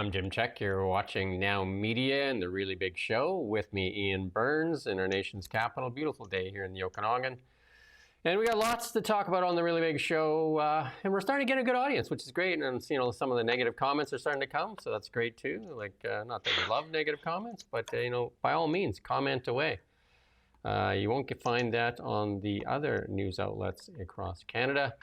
I'm Jim Check. You're watching Now Media and the Really Big Show. With me, Ian Burns, in our nation's capital. Beautiful day here in the Okanagan. And we got lots to talk about on the Really Big Show. And we're starting to get a good audience, which is great. And some of the negative comments are starting to come, so that's great too. Not that we love negative comments, but by all means, comment away. You won't find that on the other news outlets across Canada.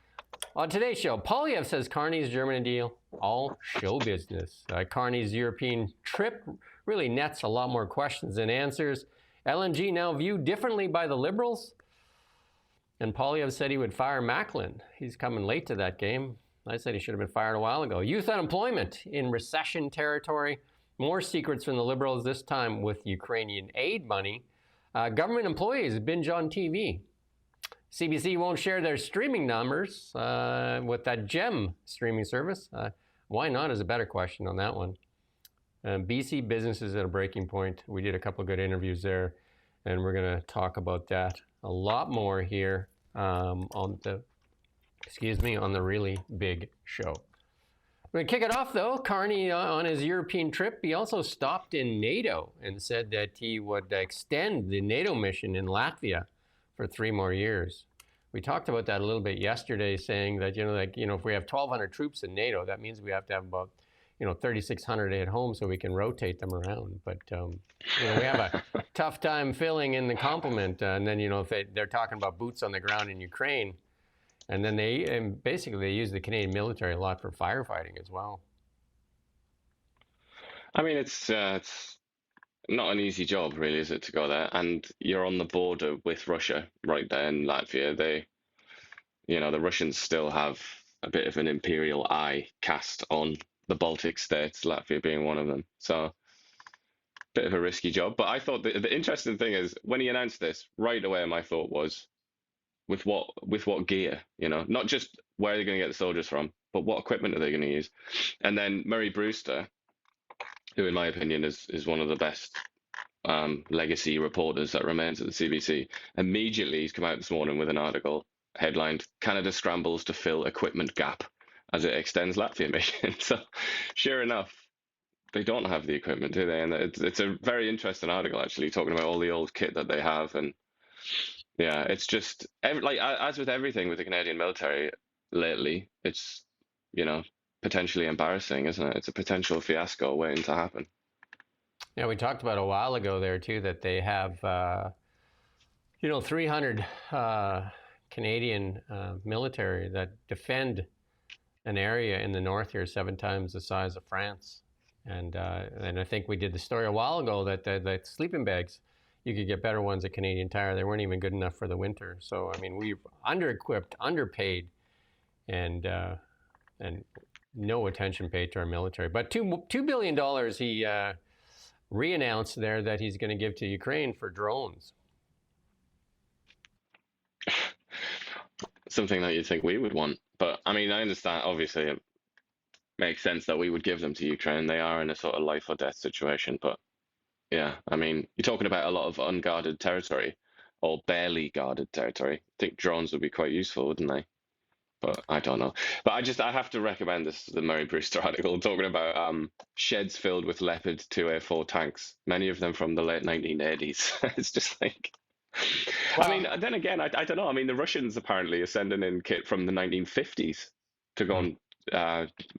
On today's show, Poilievre says Carney's German deal, all show business. Carney's European trip really nets a lot more questions than answers. LNG now viewed differently by the Liberals. And Poilievre said he would fire Macklem. He's coming late to that game. I said he should have been fired a while ago. Youth unemployment in recession territory. More secrets from the Liberals, this time with Ukrainian aid money. Government employees binge on TV. CBC won't share their streaming numbers with that GEM streaming service. Why not is a better question on that one. BC businesses at a breaking point. We did a couple of good interviews there, and we're going to talk about that a lot more here on the Really Big Show. We're going to kick it off, though. Carney, on his European trip, he also stopped in NATO and said that he would extend the NATO mission in Latvia for 3 more years. We talked about that a little bit yesterday, saying that, if we have 1,200 troops in NATO, that means we have to have about, 3,600 at home so we can rotate them around. But, we have a tough time filling in the complement. And then, if they're talking about boots on the ground in Ukraine, and then they use the Canadian military a lot for firefighting as well. I mean, it's not an easy job, really, is it, to go there? And you're on the border with Russia right there in Latvia. The Russians still have a bit of an imperial eye cast on the Baltic states, Latvia being one of them. So, bit of a risky job. But I thought the interesting thing is, when he announced this, right away my thought was, with what gear? Not just where they're going to get the soldiers from, but what equipment are they going to use? And then Murray Brewster, who in my opinion is one of the best legacy reporters that remains at the CBC, immediately he's come out this morning with an article headlined "Canada scrambles to fill equipment gap as it extends Latvia mission." So sure enough, they don't have the equipment, do they? And it's a very interesting article, actually, talking about all the old kit that they have. And yeah, it's just as with everything with the Canadian military lately, it's potentially embarrassing, isn't it? It's a potential fiasco waiting to happen. Yeah, we talked about a while ago there too that they have 300 Canadian military that defend an area in the north here 7 times the size of France. And I think we did the story a while ago that the sleeping bags, you could get better ones at Canadian Tire. They weren't even good enough for the winter. So, I mean, we're under-equipped, underpaid, and no attention paid to our military. But $2 billion he re-announced there that he's going to give to Ukraine for drones. Something that you'd think we would want. But, I mean, I understand, obviously, it makes sense that we would give them to Ukraine. They are in a sort of life or death situation. But, yeah, I mean, you're talking about a lot of unguarded territory or barely guarded territory. I think drones would be quite useful, wouldn't they? But I don't know. But I have to recommend the Murray Brewster article talking about sheds filled with Leopard 2A4 tanks, many of them from the late 1980s. It's just like, well, I mean, then again, I don't know. I mean, the Russians apparently are sending in kit from the 1950s to go and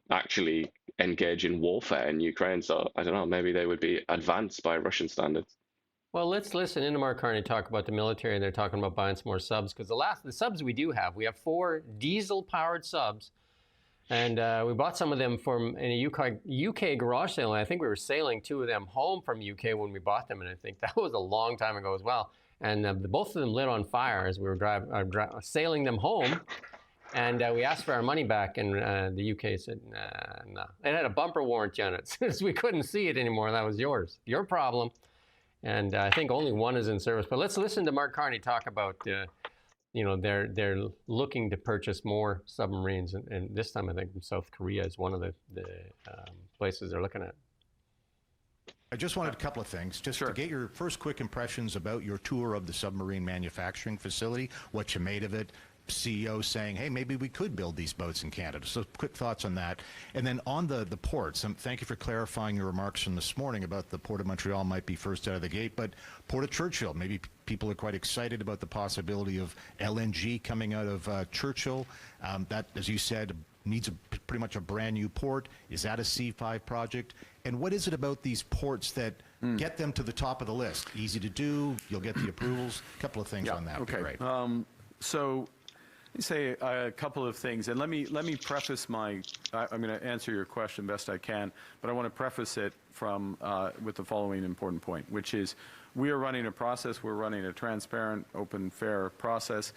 actually engage in warfare in Ukraine. So I don't know, maybe they would be advanced by Russian standards. Well, let's listen into Mark Carney talk about the military, and they're talking about buying some more subs, because the subs we do have 4 diesel-powered subs, and we bought some of them from in a UK garage sale, and I think we were sailing 2 of them home from UK when we bought them, and I think that was a long time ago as well. And both of them lit on fire as we were sailing them home, and we asked for our money back, and the UK said, no. It had a bumper warranty on it, since we couldn't see it anymore. That was your problem. And I think only one is in service. But let's listen to Mark Carney talk about, they're looking to purchase more submarines. And this time, I think South Korea is one of the places they're looking at. I just wanted a couple of things, just to get your first quick impressions about your tour of the submarine manufacturing facility, what you made of it, CEO saying, hey, maybe we could build these boats in Canada. So quick thoughts on that. And then on the ports, thank you for clarifying your remarks from this morning about the Port of Montreal might be first out of the gate, but Port of Churchill, maybe people are quite excited about the possibility of LNG coming out of Churchill. That, as you said, needs pretty much a brand new port. Is that a C5 project? And what is it about these ports that get them to the top of the list? Easy to do, you'll get the approvals. A couple of things on that would be great. So let me say a couple of things, and let me preface I'm going to answer your question best I can, but I want to preface it from with the following important point, which is we are running a process. We're running a transparent, open, fair process.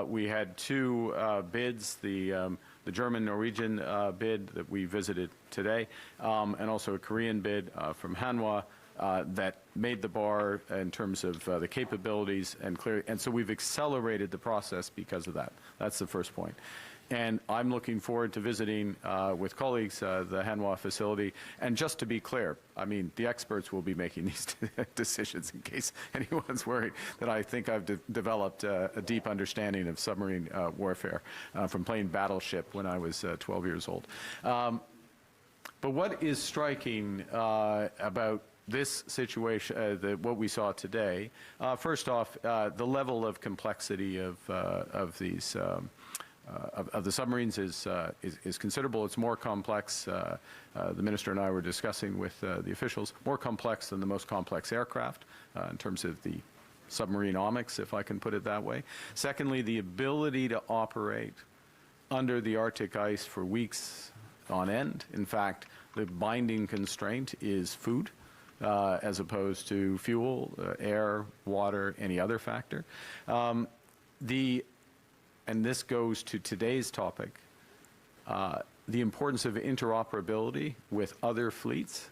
We had two bids, the German-Norwegian bid that we visited today, and also a Korean bid from Hanwha that made the bar in terms of the capabilities and clear. And so we've accelerated the process because of that. That's the first point. And I'm looking forward to visiting with colleagues the Hanwha facility. And just to be clear, I mean, the experts will be making these decisions in case anyone's worried that I think I've developed a deep understanding of submarine warfare from playing Battleship when I was 12 years old. But what is striking about this situation, what we saw today, first off, the level of complexity of these of the submarines is considerable. It's more complex. The minister and I were discussing with the officials, more complex than the most complex aircraft in terms of the submarineomics, if I can put it that way. Secondly, the ability to operate under the Arctic ice for weeks on end. In fact, the binding constraint is food, as opposed to fuel, air, water, any other factor. And this goes to today's topic, the importance of interoperability with other fleets,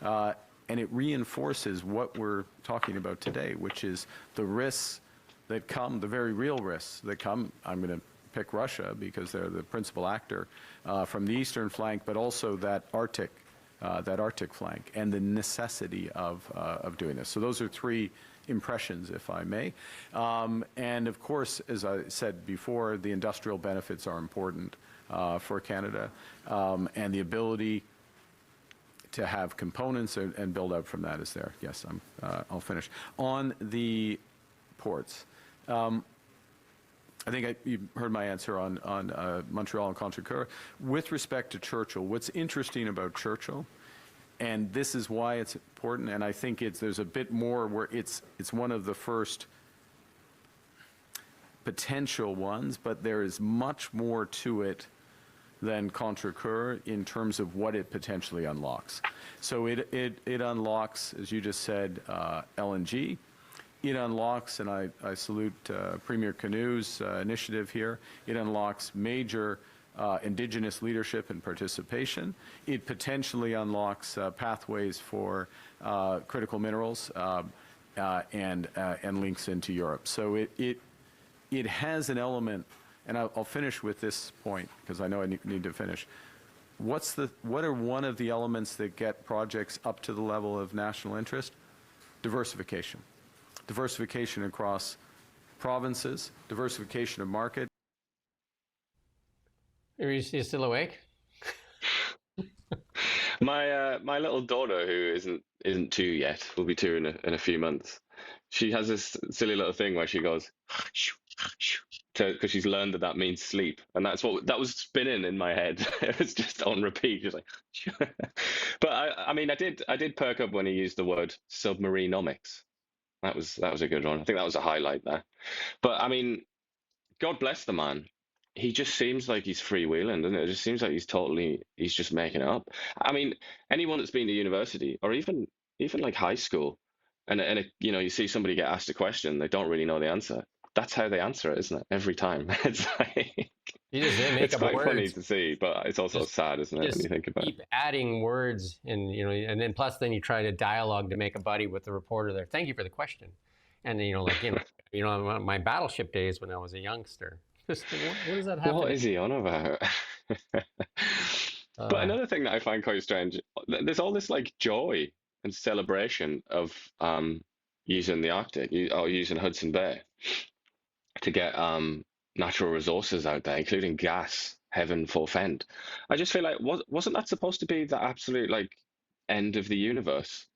and it reinforces what we're talking about today, which is the risks that come, the very real risks that come. I'm going to pick Russia because they're the principal actor from the eastern flank, but also that Arctic flank, and the necessity of doing this. So those are three impressions, if I may. And of course, as I said before, the industrial benefits are important for Canada, and the ability to have components and build out from that is there. Yes, I'll finish. On the ports, I think you heard my answer on Montreal and Contrecoeur. With respect to Churchill, what's interesting about Churchill, and this is why it's important, and I think there's a bit more where it's one of the first potential ones, but there is much more to it than Contrecoeur in terms of what it potentially unlocks. So it unlocks, as you just said, LNG. It unlocks, and I salute Premier Canu's initiative here, it unlocks major indigenous leadership and participation. It potentially unlocks pathways for critical minerals and links into Europe. So it has an element, and I'll finish with this point because I know I need to finish. What are one of the elements that get projects up to the level of national interest? Diversification. Diversification across provinces, diversification of market. Are you still awake? My little daughter, who isn't 2 yet, will be 2 in a few months. She has this silly little thing where she goes because she's learned that means sleep, and that was spinning in my head. It was just on repeat. She's like, but I mean, I did perk up when he used the word submarineomics. That was a good one. I think that was a highlight there. But I mean, God bless the man. He just seems like he's freewheeling, doesn't it? It just seems like he's just making it up. I mean, anyone that's been to university or even like high school, and you see somebody get asked a question, they don't really know the answer. That's how they answer it, isn't it? Every time. It's like it's quite funny to see, but it's also sad, isn't it, when you think about it? Keep adding words, and and then plus then you try to dialogue to make a buddy with the reporter there. Thank you for the question, and my Battleship days when I was a youngster. What does that happen? What is he on about? But another thing that I find quite strange, there's all this like joy and celebration of using the Arctic or using Hudson Bay to get natural resources out there, including gas, heaven forfend. I just feel like wasn't that supposed to be the absolute like end of the universe,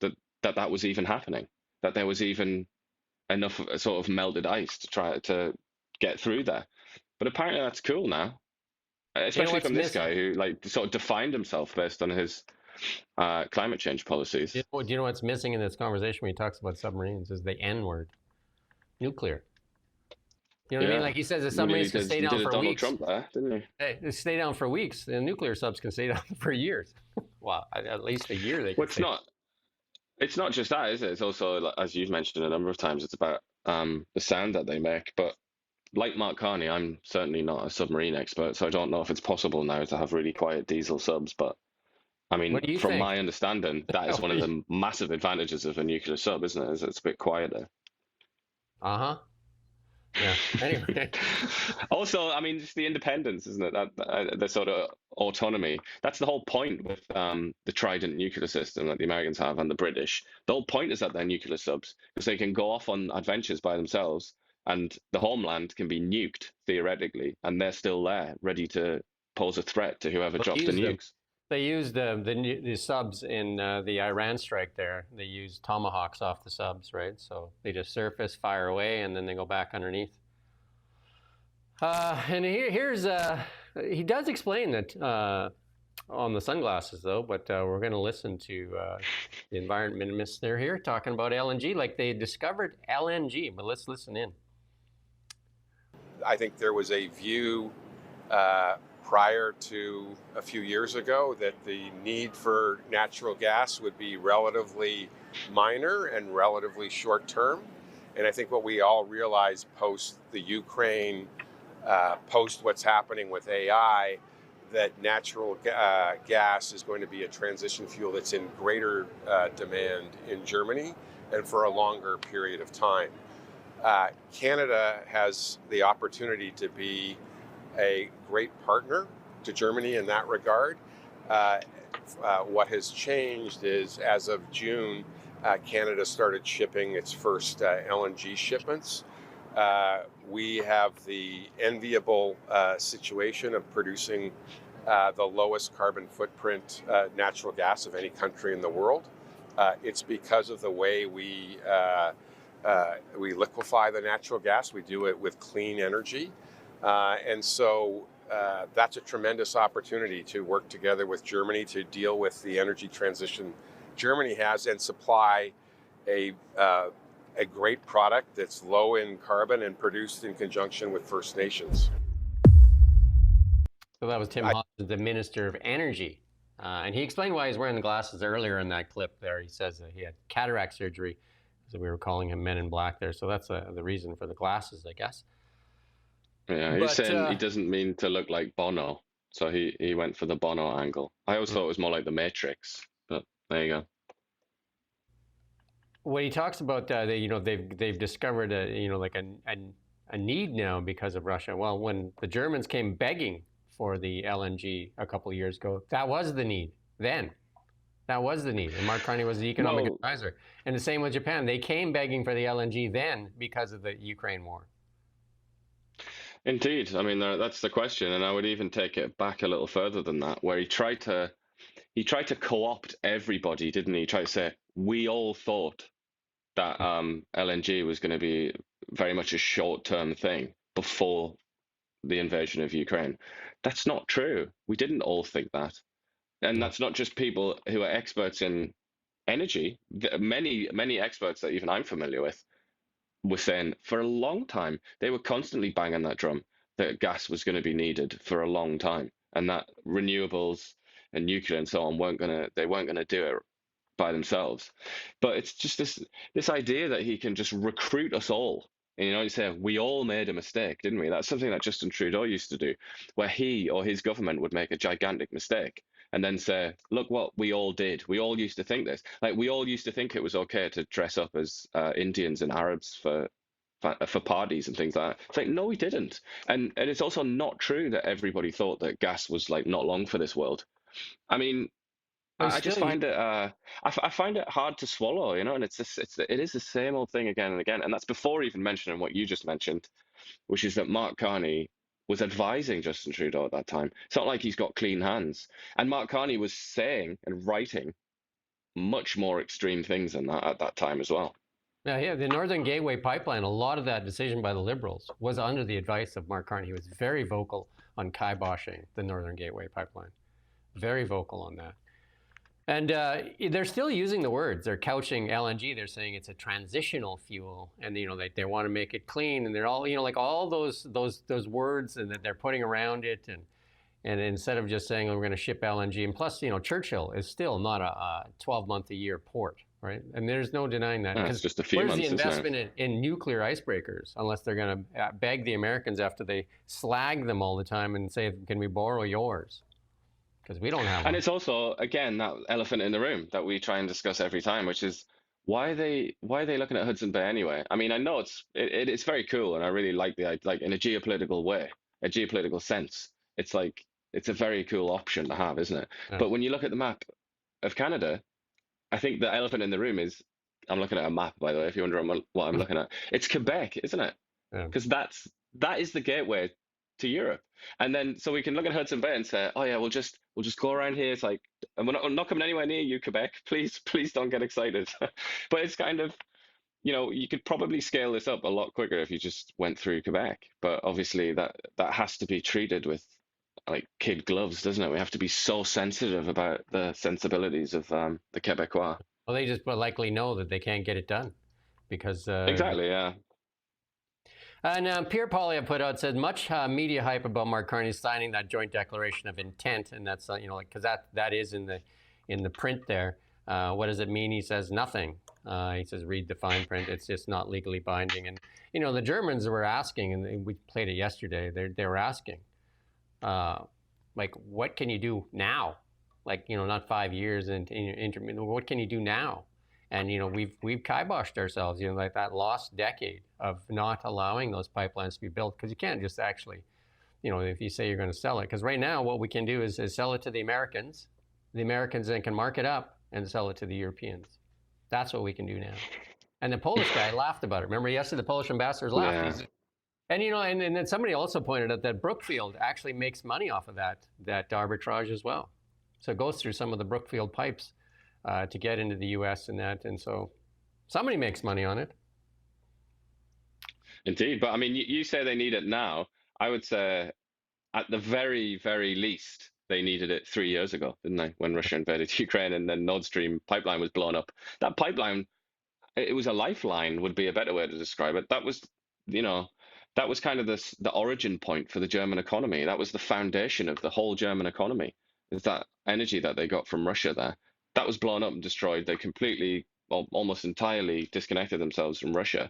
that was even happening, that there was even enough sort of melted ice to try to get through there. But apparently that's cool now, You know especially what's from this missing? guy who like sort of defined himself based on his climate change policies. Do you know what's missing in this conversation when he talks about submarines is the N word, nuclear. You know what I mean? Yeah, Like he says, the he nearly submarines can did. stay He down did a for Donald weeks. Trump there, didn't he? Hey, they stay down for weeks. The nuclear subs can stay down for years. Well, at least a year they Well, can stay. it's not just that, is it? It's also, like, as you've mentioned a number of times, it's about the sound that they make. But like Mark Carney, I'm certainly not a submarine expert, so I don't know if it's possible now to have really quiet diesel subs. But I mean, What do you from think? my understanding, that is one of the massive advantages of a nuclear sub, isn't it? Is it's a bit quieter. Uh-huh. Yeah. Anyway. Also, I mean, just the independence, isn't it? The sort of autonomy. That's the whole point with the Trident nuclear system that the Americans have and the British. The whole point is that they're nuclear subs because they can go off on adventures by themselves, and the homeland can be nuked theoretically, and they're still there, ready to pose a threat to whoever drops the Use them. nukes. They used the subs in the Iran strike there. They used tomahawks off the subs, right? So they just surface, fire away, and then they go back underneath. And here's he does explain that on the sunglasses, though, but we're going to listen to the environmentalists. They're here talking about LNG, like they discovered LNG, but let's listen in. I think there was a view prior to a few years ago that the need for natural gas would be relatively minor and relatively short term. And I think what we all realize post the Ukraine, post what's happening with AI, that natural gas is going to be a transition fuel that's in greater demand in Germany and for a longer period of time. Canada has the opportunity to be a great partner to Germany in that regard. What has changed is, as of June, Canada started shipping its first LNG shipments. We have the enviable situation of producing the lowest carbon footprint natural gas of any country in the world. It's because of the way we liquefy the natural gas. We do it with clean energy. And so that's a tremendous opportunity to work together with Germany to deal with the energy transition Germany has and supply a great product that's low in carbon and produced in conjunction with First Nations. So that was Tim Hodges, the Minister of Energy. And he explained why he's wearing the glasses earlier in that clip there. He says that he had cataract surgery. So we were calling him Men in Black there. So that's the reason for the glasses, I guess. Yeah, he's saying he doesn't mean to look like Bono. So he went for the Bono angle. I always thought it was more like the Matrix, but there you go. When he talks about they've discovered a need now because of Russia. Well, when the Germans came begging for the LNG a couple of years ago, that was the need then. That was the need. And Mark Carney was the economic advisor. And the same with Japan. They came begging for the LNG then because of the Ukraine war. Indeed. I mean, that's the question. And I would even take it back a little further than that, where he tried to co-opt everybody, didn't he? He tried to say, we all thought that LNG was going to be very much a short-term thing before the invasion of Ukraine. That's not true. We didn't all think that. And that's not just people who are experts in energy. Many experts that even I'm familiar with were saying for a long time, they were constantly banging that drum that gas was going to be needed for a long time, and that renewables and nuclear and so on weren't going to do it by themselves. But it's just this idea that he can just recruit us all. And, you say, we all made a mistake, didn't we? That's something that Justin Trudeau used to do, where he or his government would make a gigantic mistake and then say, look what we all did. We all used to think this. Like, we all used to think it was okay to dress up as Indians and Arabs for parties and things like that. It's like, no, we didn't. And it's also not true that everybody thought that gas was like not long for this world. I mean, I just find it I find it hard to swallow, and it is the same old thing again and again. And that's before even mentioning what you just mentioned, which is that Mark Carney was advising Justin Trudeau at that time. It's not like he's got clean hands. And Mark Carney was saying and writing much more extreme things than that at that time as well. Now, yeah, the Northern Gateway pipeline, a lot of that decision by the Liberals was under the advice of Mark Carney. He was very vocal on kiboshing the Northern Gateway pipeline. Very vocal on that. And they're still using the words. They're couching LNG. They're saying it's a transitional fuel, and they want to make it clean. And they're all like all those words, and that they're putting around it. And instead of just saying, oh, we're going to ship LNG, and plus, Churchill is still not a 12-month-a-year port, right? And there's no denying that. It's just a few where's months, the investment in nuclear icebreakers, unless they're going to beg the Americans after they slag them all the time and say, can we borrow yours? Because we don't have one. And it's also, again, that elephant in the room that we try and discuss every time, which is why are they looking at Hudson Bay anyway? I mean, I know it's very cool, and I really like in a geopolitical way, a geopolitical sense. It's like it's a very cool option to have, isn't it? Yeah. But when you look at the map of Canada, I think the elephant in the room is, I'm looking at a map, by the way, if you're wondering what I'm looking at. It's Quebec, isn't it? Because that is the gateway to Europe. And then, so we can look at Hudson Bay and say, oh yeah, we'll just go around here. It's like, and we're not coming anywhere near you, Quebec. Please don't get excited. But it's kind of, you could probably scale this up a lot quicker if you just went through Quebec. But obviously that has to be treated with like kid gloves, doesn't it? We have to be so sensitive about the sensibilities of the Quebecois. Well, they just likely know that they can't get it done because exactly, yeah. And Pierre Poilievre put out, said much media hype about Mark Carney signing that joint declaration of intent, and that's because that is in the print there. What does it mean? He says nothing. He says read the fine print. It's just not legally binding. And the Germans were asking, and we played it yesterday. They were asking, like, what can you do now? Like, not 5 years and what can you do now? And we've kiboshed ourselves, like that lost decade of not allowing those pipelines to be built, because you can't just actually, if you say you're going to sell it, because right now what we can do is sell it to the Americans then can mark it up and sell it to the Europeans. That's what we can do now. And the Polish guy laughed about it. Remember yesterday, the Polish ambassadors laughed. Yeah. And and then somebody also pointed out that Brookfield actually makes money off of that arbitrage as well. So it goes through some of the Brookfield pipes to get into the U.S. and so somebody makes money on it. Indeed, but I mean, you say they need it now. I would say, at the very, very least, they needed it 3 years ago, didn't they? When Russia invaded Ukraine and then Nord Stream pipeline was blown up. That pipeline, it was a lifeline, would be a better way to describe it. That was, that was kind of the origin point for the German economy. That was the foundation of the whole German economy. Is that energy that they got from Russia there? That was blown up and destroyed. They completely, well, almost entirely disconnected themselves from Russia.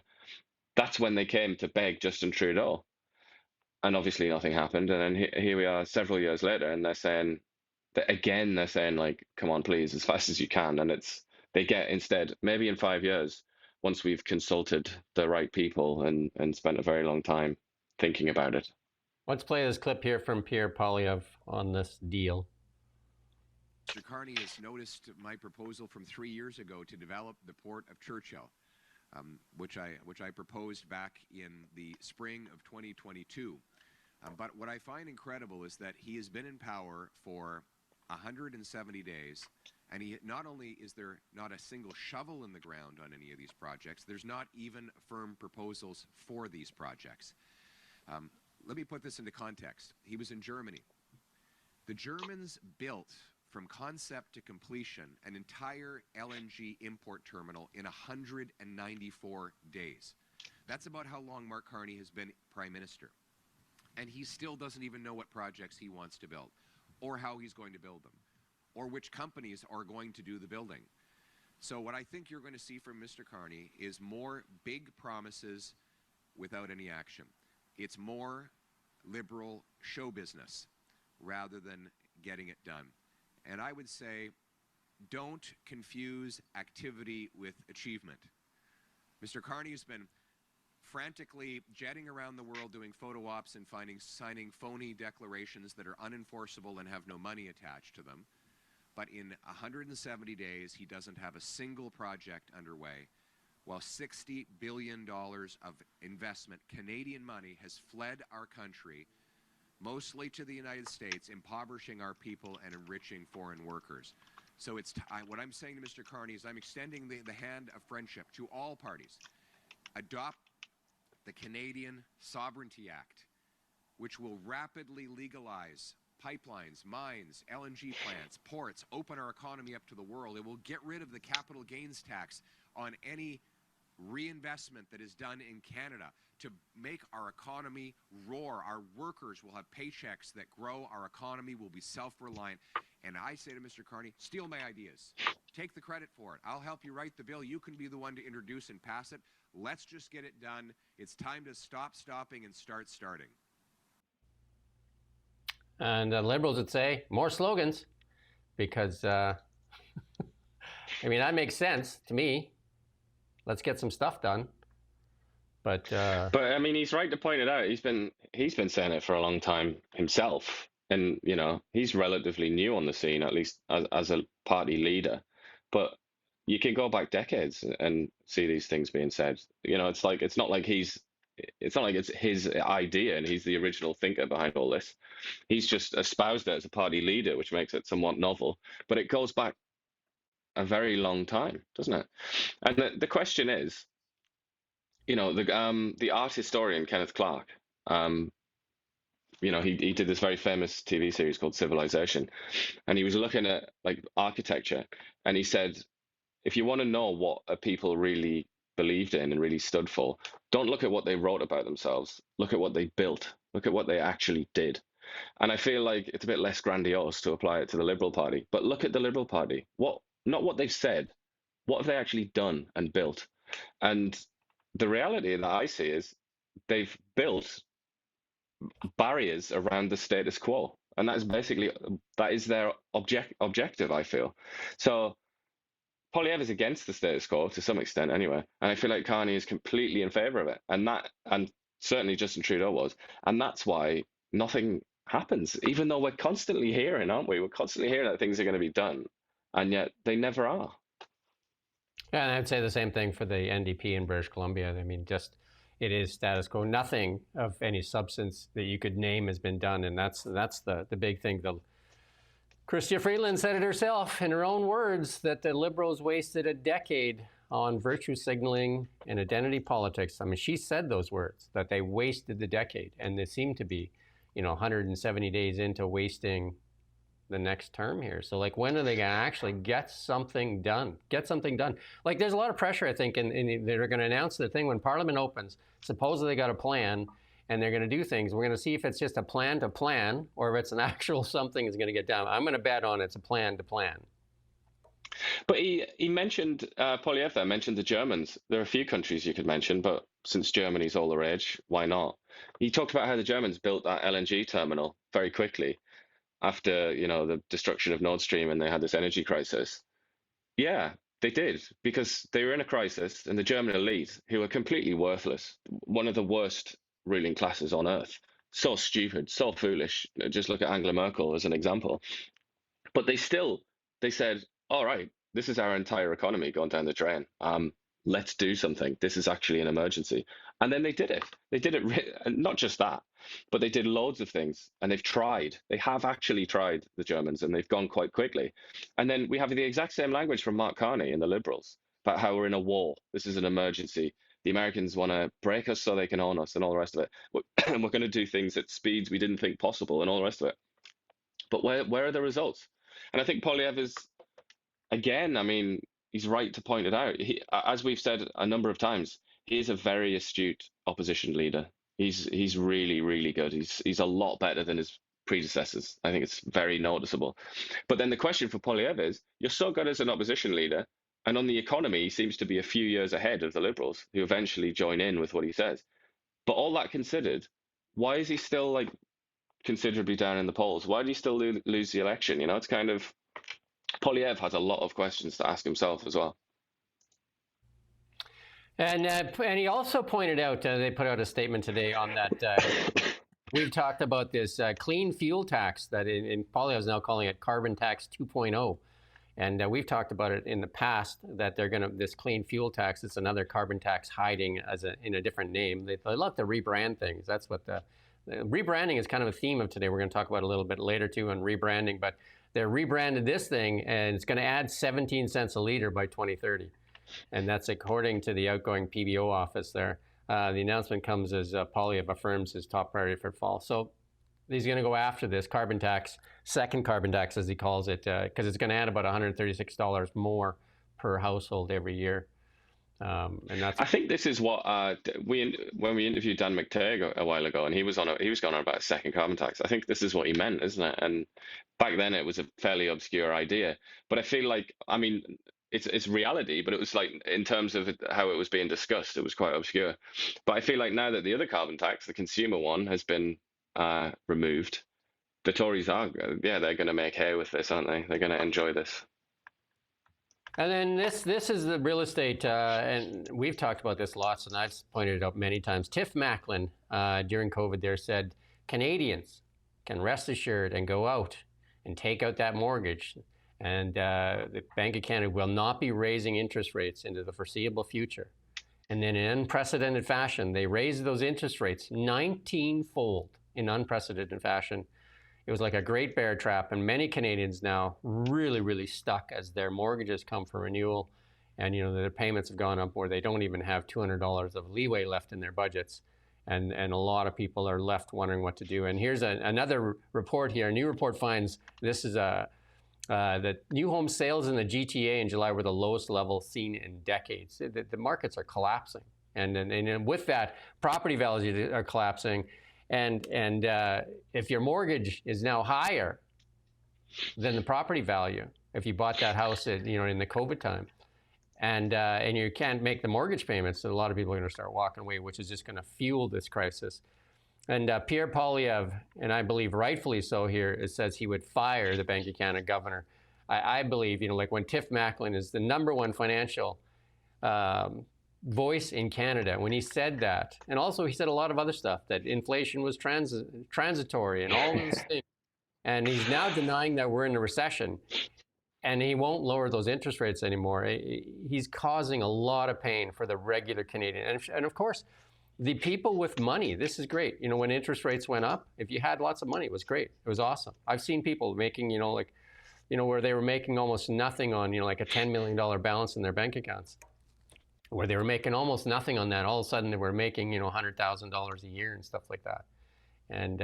That's when they came to beg Justin Trudeau. And obviously nothing happened. And then here we are several years later, and they're saying, like, come on, please, as fast as you can. And they get instead, maybe in 5 years, once we've consulted the right people and spent a very long time thinking about it. Let's play this clip here from Pierre Poilievre on this deal. Mr. Carney has noticed my proposal from 3 years ago to develop the port of Churchill, which I proposed back in the spring of 2022. But what I find incredible is that he has been in power for 170 days, and not only is there not a single shovel in the ground on any of these projects, there's not even firm proposals for these projects. Let me put this into context. He was in Germany. The Germans built, from concept to completion, an entire LNG import terminal in 194 days. That's about how long Mark Carney has been Prime Minister. And he still doesn't even know what projects he wants to build, or how he's going to build them, or which companies are going to do the building. So what I think you're going to see from Mr. Carney is more big promises without any action. It's more liberal show business rather than getting it done. And I would say, don't confuse activity with achievement. Mr. Carney has been frantically jetting around the world doing photo ops and signing phony declarations that are unenforceable and have no money attached to them. But in 170 days, he doesn't have a single project underway. while $60 billion of investment, Canadian money, has fled our country, mostly to the United States, impoverishing our people and enriching foreign workers. So what I'm saying to Mr. Carney is I'm extending the hand of friendship to all parties. Adopt the Canadian Sovereignty Act, which will rapidly legalize pipelines, mines, LNG plants, ports, open our economy up to the world. It will get rid of the capital gains tax on any reinvestment that is done in Canada to make our economy roar. Our workers will have paychecks that grow. Our economy will be self-reliant. And I say to Mr. Carney, steal my ideas. Take the credit for it. I'll help you write the bill. You can be the one to introduce and pass it. Let's just get it done. It's time to stop stopping and start starting. And liberals would say, more slogans, because, I mean, that makes sense to me. Let's get some stuff done. But I mean, he's right to point it out. He's been saying it for a long time himself, and you know, he's relatively new on the scene, at least as a party leader. But you can go back decades and see these things being said. You know, it's not like it's his idea and he's the original thinker behind all this. He's just espoused it as a party leader, which makes it somewhat novel. But it goes back a very long time, doesn't it? And the question is, you know, the art historian Kenneth Clark, you know, he did this very famous TV series called Civilization, and he was looking at like architecture, and he said, if you want to know what a people really believed in and really stood for, don't look at what they wrote about themselves. Look at what they built. Look at what they actually did. And I feel like it's a bit less grandiose to apply it to the Liberal Party. But look at the Liberal Party. Not what they've said. What have they actually done and built? And the reality that I see is they've built barriers around the status quo. And that is their objective, I feel. So Poilievre is against the status quo to some extent anyway. And I feel like Carney is completely in favor of it. And certainly Justin Trudeau was. And that's why nothing happens, even though we're constantly hearing, aren't we? We're constantly hearing that things are going to be done, and yet they never are. Yeah, and I'd say the same thing for the NDP in British Columbia. I mean, just it is status quo. Nothing of any substance that you could name has been done, and that's the big thing. Chrystia Freeland said it herself in her own words that the Liberals wasted a decade on virtue signaling and identity politics. I mean, she said those words, that they wasted the decade, and they seem to be, 170 days into wasting the next term here. So, like, when are they going to actually get something done? Like, there's a lot of pressure, I think, and they're going to announce the thing when Parliament opens. Supposedly they got a plan, and they're going to do things. We're going to see if it's just a plan to plan, or if it's an actual something is going to get done. I'm going to bet on it's a plan to plan. But he mentioned, Poilievre mentioned the Germans. There are a few countries you could mention, but since Germany's all the rage, why not? He talked about how the Germans built that LNG terminal very quickly after, the destruction of Nord Stream, and they had this energy crisis. Yeah, they did, because they were in a crisis, and the German elite, who are completely worthless, one of the worst ruling classes on earth, so stupid, so foolish. Just look at Angela Merkel as an example. But they said, all right, this is our entire economy going down the drain. Let's do something. This is actually an emergency. And then they did it. They did it, not just that, but they did loads of things. And they have actually tried, the Germans, and they've gone quite quickly. And then we have the exact same language from Mark Carney and the Liberals about how we're in a war. This is an emergency. The Americans want to break us so they can own us and all the rest of it. And we're going to do things at speeds we didn't think possible and all the rest of it. But where are the results? And I think Poilievre is, again, I mean, he's right to point it out. As we've said a number of times, he is a very astute opposition leader. He's really, really good. He's a lot better than his predecessors. I think it's very noticeable. But then the question for Poilievre is, you're so good as an opposition leader, and on the economy, he seems to be a few years ahead of the Liberals, who eventually join in with what he says. But all that considered, why is he still considerably down in the polls? Why did he still lose the election? It's kind of, Poilievre has a lot of questions to ask himself as well. And he also pointed out, they put out a statement today on that, we've talked about this clean fuel tax that in Poilievre is now calling it carbon tax 2.0. And we've talked about it in the past that they're going to, this clean fuel tax, it's another carbon tax hiding in a different name. They love to rebrand things. That's what the rebranding is kind of a theme of today. We're going to talk about a little bit later too on rebranding, but they're rebranded this thing and it's going to add 17 cents a liter by 2030. And that's according to the outgoing PBO office there. The announcement comes as Poilievre affirms his top priority for fall. So he's going to go after this carbon tax, second carbon tax as he calls it, because it's going to add about $136 more per household every year. And that's. I think this is what when we interviewed Dan McTague a while ago, and he was going on about a second carbon tax. I think this is what he meant, isn't it? And back then it was a fairly obscure idea, but I feel like, I mean, it's reality, but it was like, in terms of how it was being discussed, it was quite obscure. But I feel like now that the other carbon tax, the consumer one, has been removed, the Tories are, they're going to make hay with this, aren't they? They're going to enjoy this. And then this is the real estate, and we've talked about this lots, and I've pointed it out many times. Tiff Macklem, during COVID there, said Canadians can rest assured and go out and take out that mortgage, and the Bank of Canada will not be raising interest rates into the foreseeable future. And then in unprecedented fashion, they raised those interest rates 19-fold in unprecedented fashion. It was like a great bear trap, and many Canadians now really, really stuck as their mortgages come for renewal, and their payments have gone up where they don't even have $200 of leeway left in their budgets, and a lot of people are left wondering what to do. And here's another report here. A new report finds this is that new home sales in the GTA in July were the lowest level seen in decades. The markets are collapsing, and with that, property values are collapsing. And if your mortgage is now higher than the property value, if you bought that house in the COVID time, and you can't make the mortgage payments, so a lot of people are going to start walking away, which is just going to fuel this crisis. And Pierre Poilievre, and I believe rightfully so here, it says he would fire the Bank of Canada governor. I believe, like when Tiff Macklem is the #1 financial voice in Canada, when he said that, and also he said a lot of other stuff, that inflation was transitory and all these things, and he's now denying that we're in a recession, and he won't lower those interest rates anymore. He's causing a lot of pain for the regular Canadian, and of course, the people with money. This is great. When interest rates went up, if you had lots of money, it was great. It was awesome. I've seen people making, where they were making almost nothing on, like a $10 million balance in their bank accounts, where they were making almost nothing on that. All of a sudden, they were making, $100,000 a year and stuff like that. And,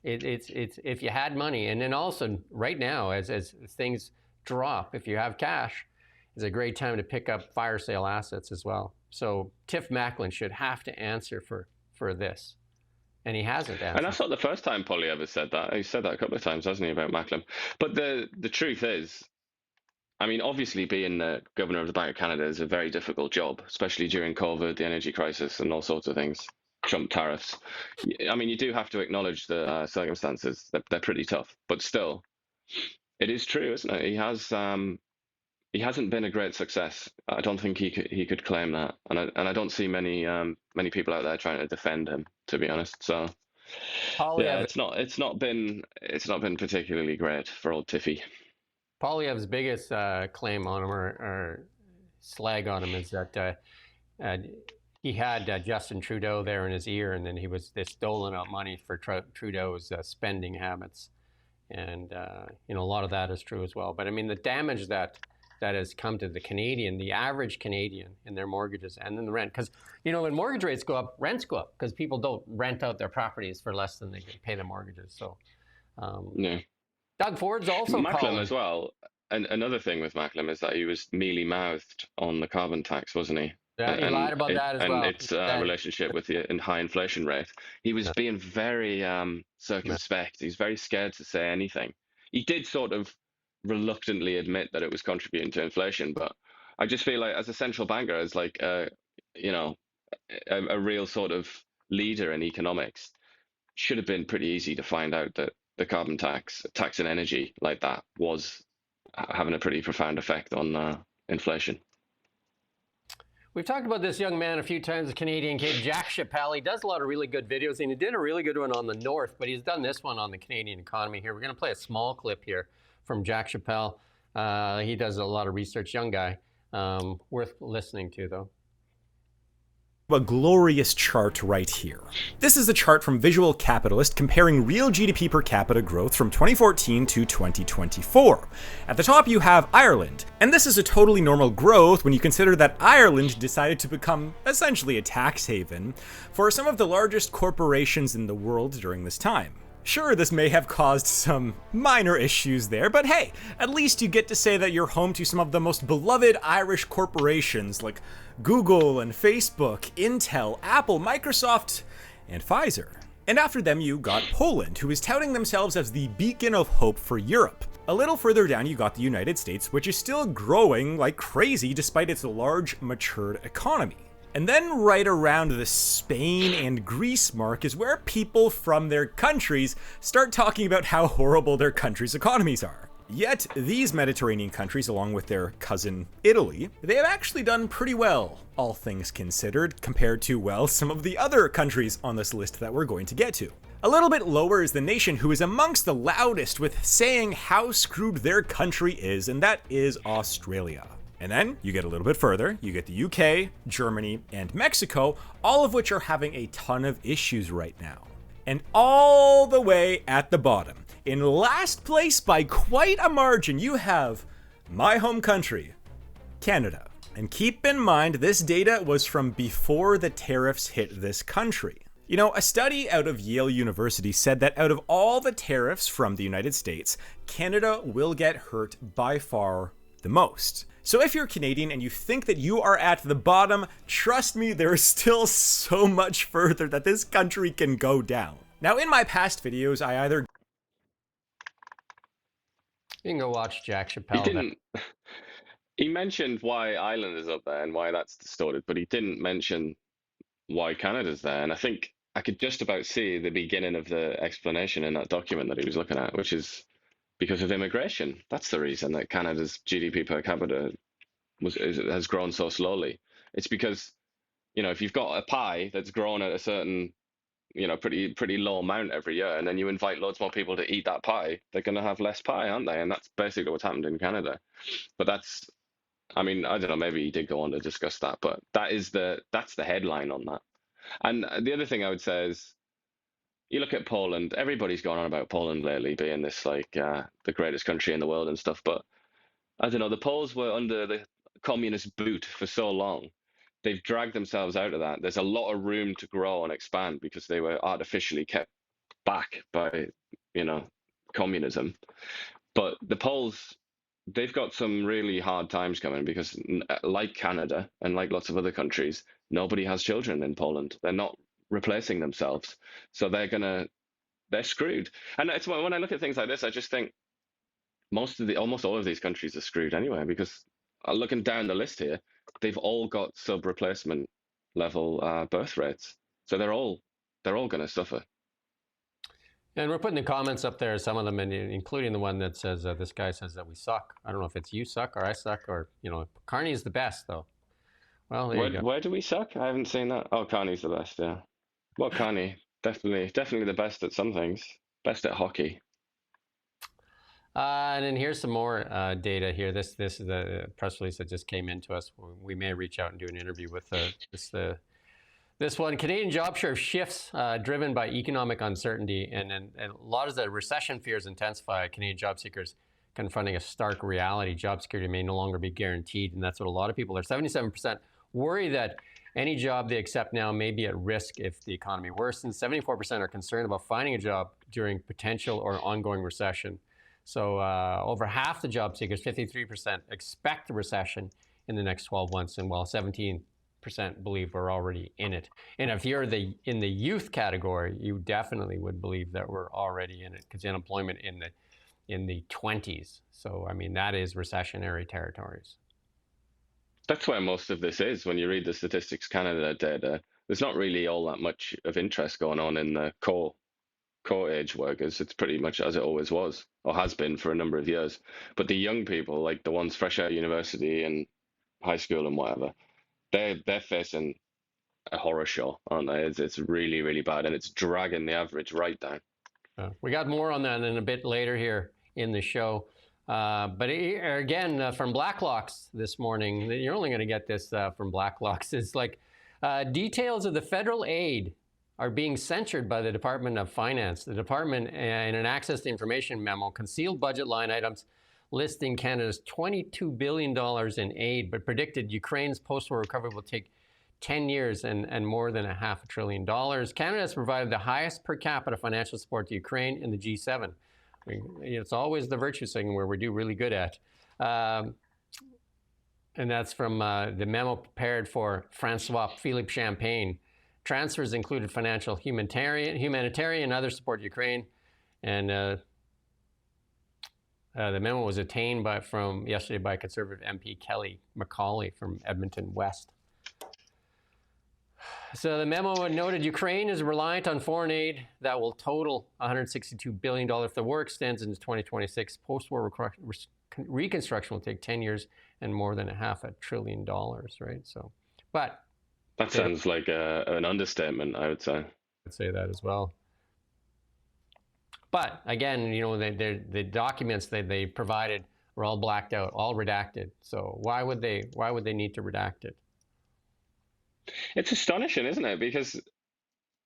it's if you had money. And then also right now, as things drop, if you have cash, it's a great time to pick up fire sale assets as well. So Tiff Macklem should have to answer for this. And he hasn't answered. And that's not the first time Poilievre said that. He said that a couple of times, hasn't he, about Macklem? But the truth is, I mean, obviously being the governor of the Bank of Canada is a very difficult job, especially during COVID, the energy crisis, and all sorts of things, Trump tariffs. I mean, you do have to acknowledge the circumstances. They're pretty tough. But still, it is true, isn't it? He hasn't been a great success. I don't think he could claim that, and I don't see many people out there trying to defend him, to be honest. So yeah, it's not been particularly great for old Tiffy. Poilievre's biggest claim on him or slag on him is that he had Justin Trudeau there in his ear, and then they stolen out money for Trudeau's spending habits, and a lot of that is true as well. But I mean, the damage that has come to the average Canadian in their mortgages and in the rent. Because, when mortgage rates go up, rents go up because people don't rent out their properties for less than they can pay their mortgages. So, yeah. Doug Ford's also Macklem as well. And another thing with Macklem is that he was mealy-mouthed on the carbon tax, wasn't he? Yeah, he lied about that as well. And its relationship with the high inflation rate. He was being very circumspect. He's very scared to say anything. He did sort of reluctantly admit that it was contributing to inflation, but I just feel like as a central banker, as like a real sort of leader in economics, should have been pretty easy to find out that the carbon tax and energy like that was having a pretty profound effect on inflation. We've talked about this young man a few times, the Canadian kid, Jack Chappelle. He does a lot of really good videos, and he did a really good one on the North, but he's done this one on the Canadian economy here. We're going to play a small clip here from Jack Chappelle. He does a lot of research, young guy, worth listening to, though. A glorious chart right here. This is a chart from Visual Capitalist comparing real GDP per capita growth from 2014 to 2024. At the top you have Ireland, and this is a totally normal growth when you consider that Ireland decided to become essentially a tax haven for some of the largest corporations in the world during this time. Sure, this may have caused some minor issues there, but hey, at least you get to say that you're home to some of the most beloved Irish corporations like Google and Facebook, Intel, Apple, Microsoft, and Pfizer. And after them you got Poland, who is touting themselves as the beacon of hope for Europe. A little further down you got the United States, which is still growing like crazy despite its large, matured economy. And then right around the Spain and Greece mark is where people from their countries start talking about how horrible their countries' economies are. Yet, these Mediterranean countries, along with their cousin Italy, they have actually done pretty well, all things considered, compared to, well, some of the other countries on this list that we're going to get to. A little bit lower is the nation who is amongst the loudest with saying how screwed their country is, and that is Australia. And then you get a little bit further, you get the UK, Germany, and Mexico, all of which are having a ton of issues right now. And all the way at the bottom, in last place by quite a margin, you have my home country, Canada. And keep in mind, this data was from before the tariffs hit this country. You know, a study out of Yale University said that out of all the tariffs from the United States, Canada will get hurt by far the most. So if you're Canadian and you think that you are at the bottom, trust me, there is still so much further that this country can go down. Now, in my past videos, I either... You can go watch Jack Chappelle. He mentioned why Ireland is up there and why that's distorted, but he didn't mention why Canada's there. And I think I could just about see the beginning of the explanation in that document that he was looking at, which is because of immigration. That's the reason that Canada's GDP per capita has grown so slowly. It's because, you know, if you've got a pie that's grown at a certain, you know, pretty low amount every year, and then you invite loads more people to eat that pie, they're going to have less pie, aren't they? And that's basically what's happened in Canada. But that's, I mean, I don't know, maybe he did go on to discuss that, but that's the headline on that. And the other thing I would say is, you look at Poland, everybody's gone on about Poland lately being this, like, the greatest country in the world and stuff, but I don't know, the Poles were under the communist boot for so long. They've dragged themselves out of that. There's a lot of room to grow and expand because they were artificially kept back by, you know, communism. But the Poles, they've got some really hard times coming because, like Canada and like lots of other countries, nobody has children in Poland. They're not replacing themselves, so they're screwed. And it's when I look at things like this, I just think almost all of these countries are screwed anyway, because looking down the list here, they've all got sub-replacement level birth rates, so they're all going to suffer. And we're putting the comments up there, some of them, including the one that says, this guy says that we suck. I don't know if it's you suck or I suck, or, you know, Carney's the best, though. Well, there you go. Where do we suck? I haven't seen that. Oh, Carney's the best, yeah. Well, Carney, definitely the best at some things. Best at hockey. And then here's some more data here. This is the press release that just came into us. We may reach out and do an interview with this one. Canadian job share shifts driven by economic uncertainty, and a lot of the recession fears intensify. Canadian job seekers confronting a stark reality. Job security may no longer be guaranteed, and that's what a lot of people are. 77% worry that any job they accept now may be at risk if the economy worsens. 74% are concerned about finding a job during potential or ongoing recession. So over half the job seekers, 53%, expect a recession in the next 12 months, and while 17% believe we're already in it. And if you're in the youth category, you definitely would believe that we're already in it, because unemployment in the 20s. So I mean, that is recessionary territories. That's where most of this is. When you read the Statistics Canada data, there's not really all that much of interest going on in the core age workers. It's pretty much as it always was, or has been for a number of years. But the young people, like the ones fresh out of university and high school and whatever, they're facing a horror show, aren't they? It's really, really bad, and it's dragging the average right down. We got more on that in a bit later here in the show. Again, from Blacklocks this morning, you're only going to get this from Blacklocks. It's like details of the federal aid are being censored by the Department of Finance. The department, in an access to information memo, concealed budget line items listing Canada's $22 billion in aid, but predicted Ukraine's post-war recovery will take 10 years and more than $500 billion. Canada has provided the highest per capita financial support to Ukraine in the G7. I mean, it's always the virtue signaling where we do really good at. And that's from the memo prepared for Francois Philippe Champagne. Transfers included financial, humanitarian, and other support to Ukraine. And the memo was attained from yesterday by Conservative MP Kelly McCauley from Edmonton West. So the memo noted Ukraine is reliant on foreign aid that will total $162 billion. If the war extends into 2026, post-war reconstruction will take 10 years and more than $500 billion, right? So, but that sounds like an understatement, I would say. I'd say that as well. But again, you know, the documents that they provided were all blacked out, all redacted. So why would they need to redact it? It's astonishing, isn't it? Because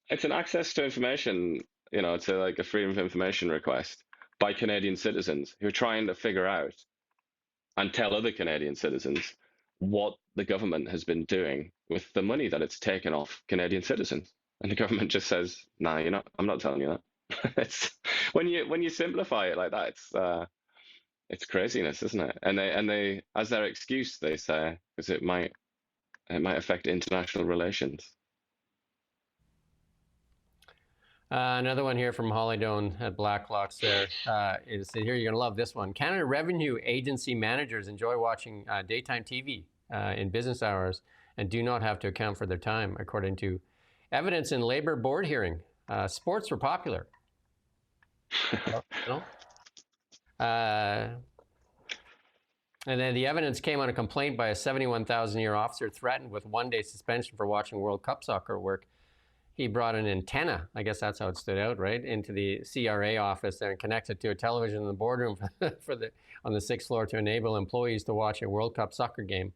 it's an access to information, you know, it's like a freedom of information request by Canadian citizens who are trying to figure out and tell other Canadian citizens what the government has been doing with the money that it's taken off Canadian citizens. And the government just says, "Nah, I'm not telling you that." It's when you simplify it like that, it's craziness, isn't it? And they as their excuse they say, because it might affect international relations. Another one here from Hollydone at Blacklocks there is here, you're going to love this one. Canada Revenue Agency managers enjoy watching daytime TV in business hours and do not have to account for their time, according to evidence in Labour board hearing. Sports were popular. And then the evidence came on a complaint by a 71,000-year officer threatened with one-day suspension for watching World Cup soccer work. He brought an antenna, I guess that's how it stood out, right, into the CRA office there and connected to a television in the boardroom on the 6th floor to enable employees to watch a World Cup soccer game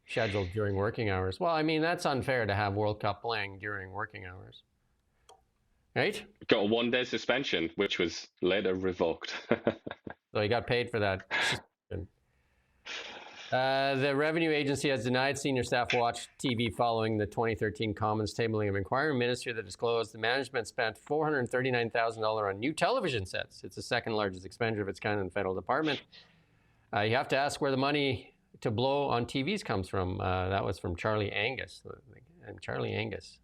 scheduled during working hours. Well, I mean, that's unfair to have World Cup playing during working hours, right? Got a one-day suspension, which was later revoked. So he got paid for that suspension. The Revenue Agency has denied senior staff watch TV following the 2013 Commons tabling of inquiry. Ministry that disclosed the management spent $439,000 on new television sets. It's the second largest expenditure of its kind in the federal department. You have to ask where the money to blow on TVs comes from. That was from Charlie Angus. And Charlie Angus.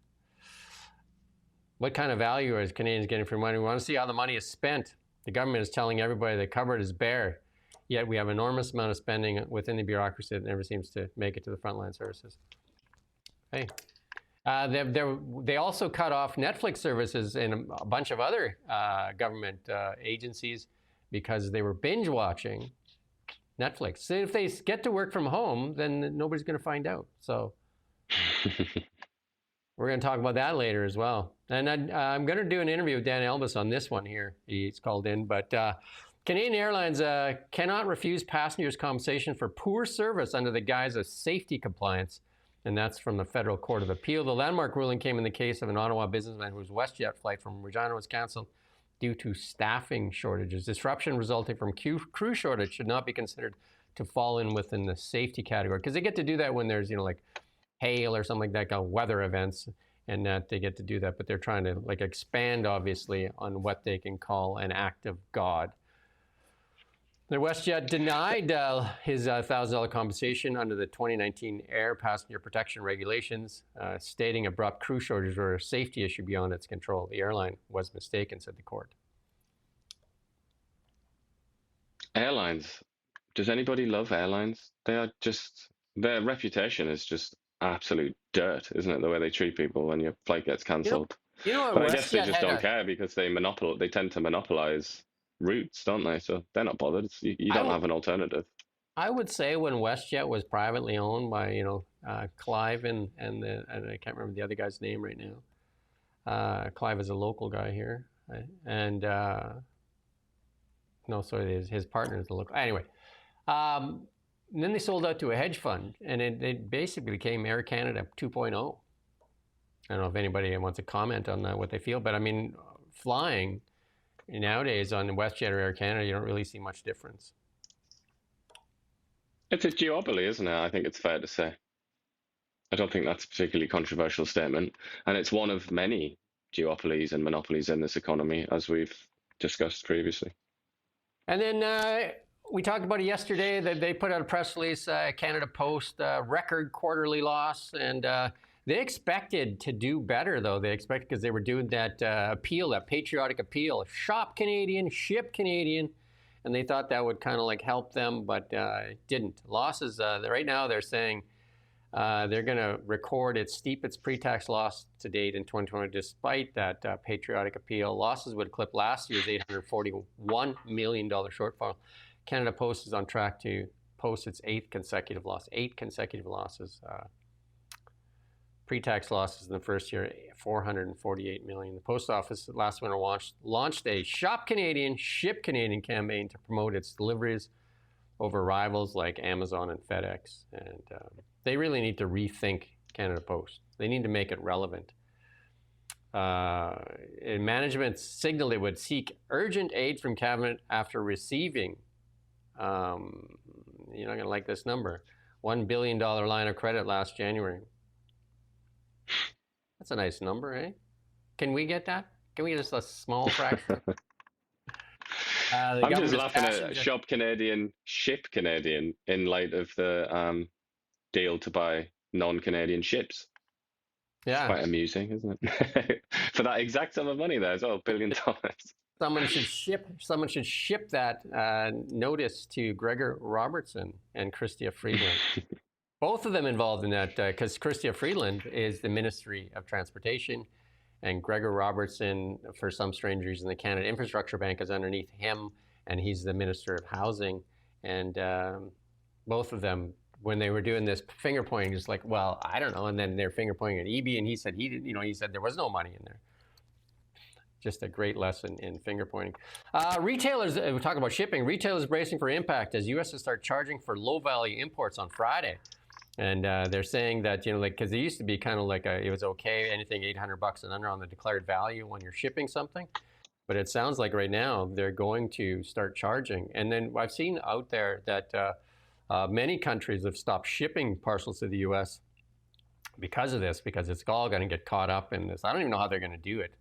What kind of value are Canadians getting for money? We want to see how the money is spent. The government is telling everybody the cupboard is bare. Yet we have an enormous amount of spending within the bureaucracy that never seems to make it to the frontline services. Hey, they also cut off Netflix services in a bunch of other government agencies because they were binge watching Netflix. So if they get to work from home, then nobody's going to find out. So we're going to talk about that later as well. And I'm going to do an interview with Dan Elbis on this one here. He's called in, but Canadian Airlines cannot refuse passengers compensation for poor service under the guise of safety compliance, and that's from the Federal Court of Appeal. The landmark ruling came in the case of an Ottawa businessman whose WestJet flight from Regina was canceled due to staffing shortages. Disruption resulting from crew shortage should not be considered to fall in within the safety category, because they get to do that when there's, like hail or something like that, weather events, and that they get to do that, but they're trying to expand, obviously, on what they can call an act of God. The WestJet denied his $1,000 compensation under the 2019 Air Passenger Protection Regulations, stating abrupt crew shortages were a safety issue beyond its control. The airline was mistaken, said the court. Airlines. Does anybody love airlines? They are just, their reputation is just absolute dirt, isn't it? The way they treat people when your flight gets cancelled. But I guess they just don't care because they tend to monopolize routes, don't they? So they're not bothered. You don't have an alternative. I would say when WestJet was privately owned by Clive and I can't remember the other guy's name right now. Clive is a local guy here, right? And No, sorry, his partner is the local. Anyway, and then they sold out to a hedge fund, and it basically became Air Canada 2.0. I don't know if anybody wants to comment on that, what they feel, but I mean, flying nowadays on WestJet or Air Canada, you don't really see much difference. It's a duopoly, isn't it? I think it's fair to say. I don't think that's a particularly controversial statement. And it's one of many duopolies and monopolies in this economy, as we've discussed previously. And then we talked about it yesterday that they put out a press release, Canada Post, record quarterly loss. And they expected to do better, though. They expected, because they were doing that appeal, that patriotic appeal, shop Canadian, ship Canadian. And they thought that would kind of like help them, but it didn't. Losses, right now they're saying they're going to record its steepest pre-tax loss to date in 2020, despite that patriotic appeal. Losses would clip last year's $841 million shortfall. Canada Post is on track to post its 8th consecutive loss. 8 consecutive losses. Pre-tax losses in the first year, $448 million. The post office last winter launched a Shop Canadian, Ship Canadian campaign to promote its deliveries over rivals like Amazon and FedEx. And they really need to rethink Canada Post. They need to make it relevant. Management signaled it would seek urgent aid from Cabinet after receiving, you're not going to like this number, $1 billion line of credit last January. That's a nice number, eh? Can we get that? Can we get just a small fraction? I'm just laughing at Shop Canadian, Ship Canadian in light of the deal to buy non-Canadian ships. Yeah. It's quite amusing, isn't it? For that exact sum of money there as well, $1 billion. Someone should ship that notice to Gregor Robertson and Chrystia Freeland. Both of them involved in that, because Chrystia Freeland is the Ministry of Transportation, and Gregor Robertson, for some strange reason, the Canada Infrastructure Bank is underneath him, and he's the Minister of Housing. And both of them, when they were doing this finger pointing, just like, well, I don't know. And then they're finger pointing at EB, and he said he said there was no money in there. Just a great lesson in finger pointing. Retailers, we talk about shipping. Retailers bracing for impact as U.S. will start charging for low-value imports on Friday. And they're saying that, because it used to be kind of like it was okay, anything $800 and under on the declared value when you're shipping something. But it sounds like right now they're going to start charging. And then I've seen out there that many countries have stopped shipping parcels to the U.S. because of this, because it's all going to get caught up in this. I don't even know how they're going to do it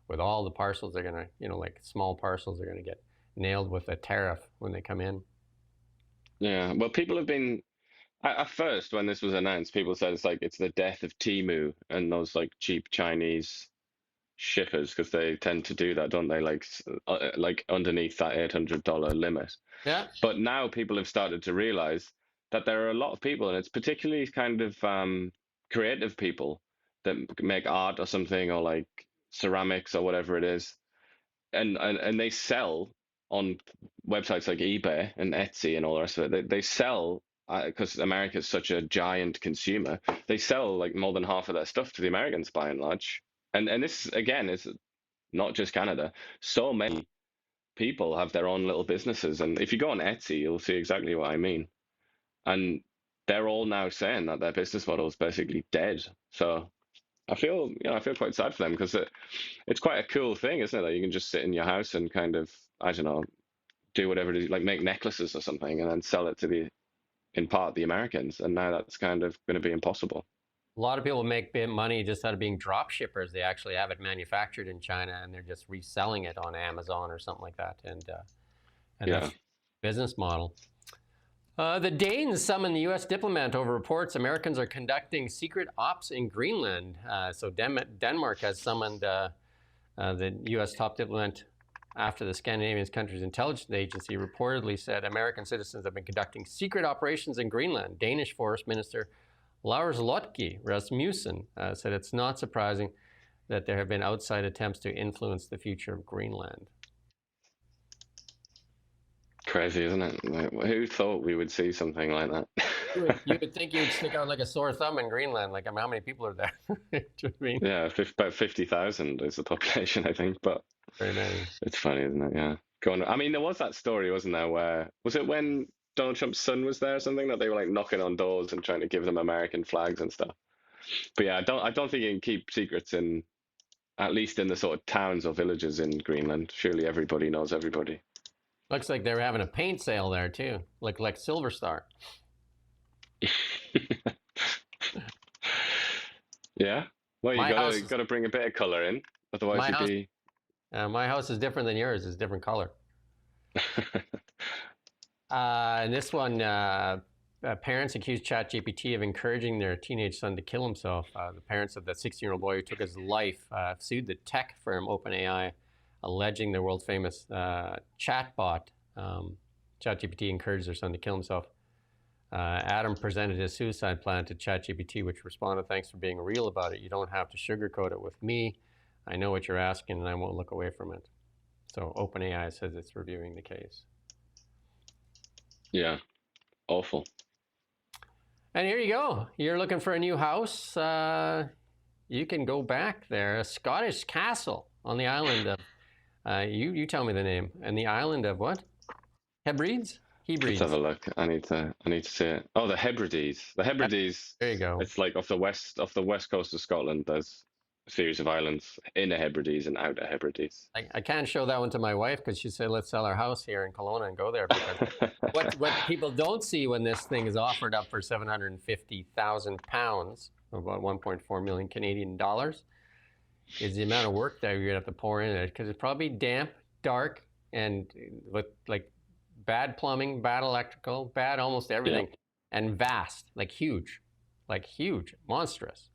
with all the parcels. They're going to, like small parcels are going to get nailed with a tariff when they come in. Yeah, well, people have been... At first, when this was announced, people said it's the death of Temu and those like cheap Chinese shippers, because they tend to do that, don't they? Like underneath that $800 limit. Yeah. But now people have started to realize that there are a lot of people, and it's particularly kind of creative people that make art or something, or like ceramics or whatever it is, and they sell on websites like eBay and Etsy and all the rest of it. They sell. Because America is such a giant consumer, they sell like more than half of their stuff to the Americans by and large. And this, again, is not just Canada. So many people have their own little businesses. And if you go on Etsy, you'll see exactly what I mean. And they're all now saying that their business model is basically dead. So I feel quite sad for them, because it's quite a cool thing, isn't it? That you can just sit in your house and kind of, I don't know, do whatever it is, like make necklaces or something, and then sell it to in part the Americans, and now that's kind of going to be impossible. A lot of people make money just out of being drop shippers. They actually have it manufactured in China, and they're just reselling it on Amazon or something like that. And that's business model. The Danes summoned the U.S. diplomat over reports Americans are conducting secret ops in Greenland. So Denmark has summoned the U.S. top diplomat after the Scandinavian country's intelligence agency reportedly said American citizens have been conducting secret operations in Greenland. Danish Forest Minister Lars Løkke Rasmussen said it's not surprising that there have been outside attempts to influence the future of Greenland. Crazy, isn't it? Like, who thought we would see something like that? You would think you'd stick out like a sore thumb in Greenland. Like, how many people are there? Do you know what I mean? Yeah, about 50,000 is the population, I think, but very many. It's funny, isn't it? Yeah. going. I mean, there was that story, wasn't there? Where was it when Donald Trump's son was there or something that they were like knocking on doors and trying to give them American flags and stuff. But yeah, I don't think you can keep secrets in, at least in the sort of towns or villages in Greenland. Surely everybody knows everybody. Looks like they're having a paint sale there too, like Silver Star. Yeah. Well, you got to bring a bit of color in, otherwise you'd be. My house is different than yours. It's a different color. And this one, parents accused ChatGPT of encouraging their teenage son to kill himself. The parents of the 16-year-old boy who took his life sued the tech firm OpenAI, alleging the world-famous chatbot ChatGPT encouraged their son to kill himself. Adam presented his suicide plan to ChatGPT, which responded, "Thanks for being real about it. You don't have to sugarcoat it with me. I know what you're asking, and I won't look away from it." So OpenAI says it's reviewing the case. Yeah, awful. And here you go. You're looking for a new house. You can go back there. A Scottish castle on the island of, you tell me the name. And the island of what? Hebrides? Let's have a look. I need to see it. Oh, the Hebrides. The Hebrides. There you go. It's like off the west coast of Scotland. There's a series of islands in the Hebrides and out of Hebrides. I can't show that one to my wife because she said, let's sell our house here in Kelowna and go there. Because what people don't see when this thing is offered up for £750,000, about 1.4 million Canadian dollars, is the amount of work that you're going to have to pour in it, because it's probably damp, dark, and with like bad plumbing, bad electrical, bad almost everything, and vast, like huge, monstrous.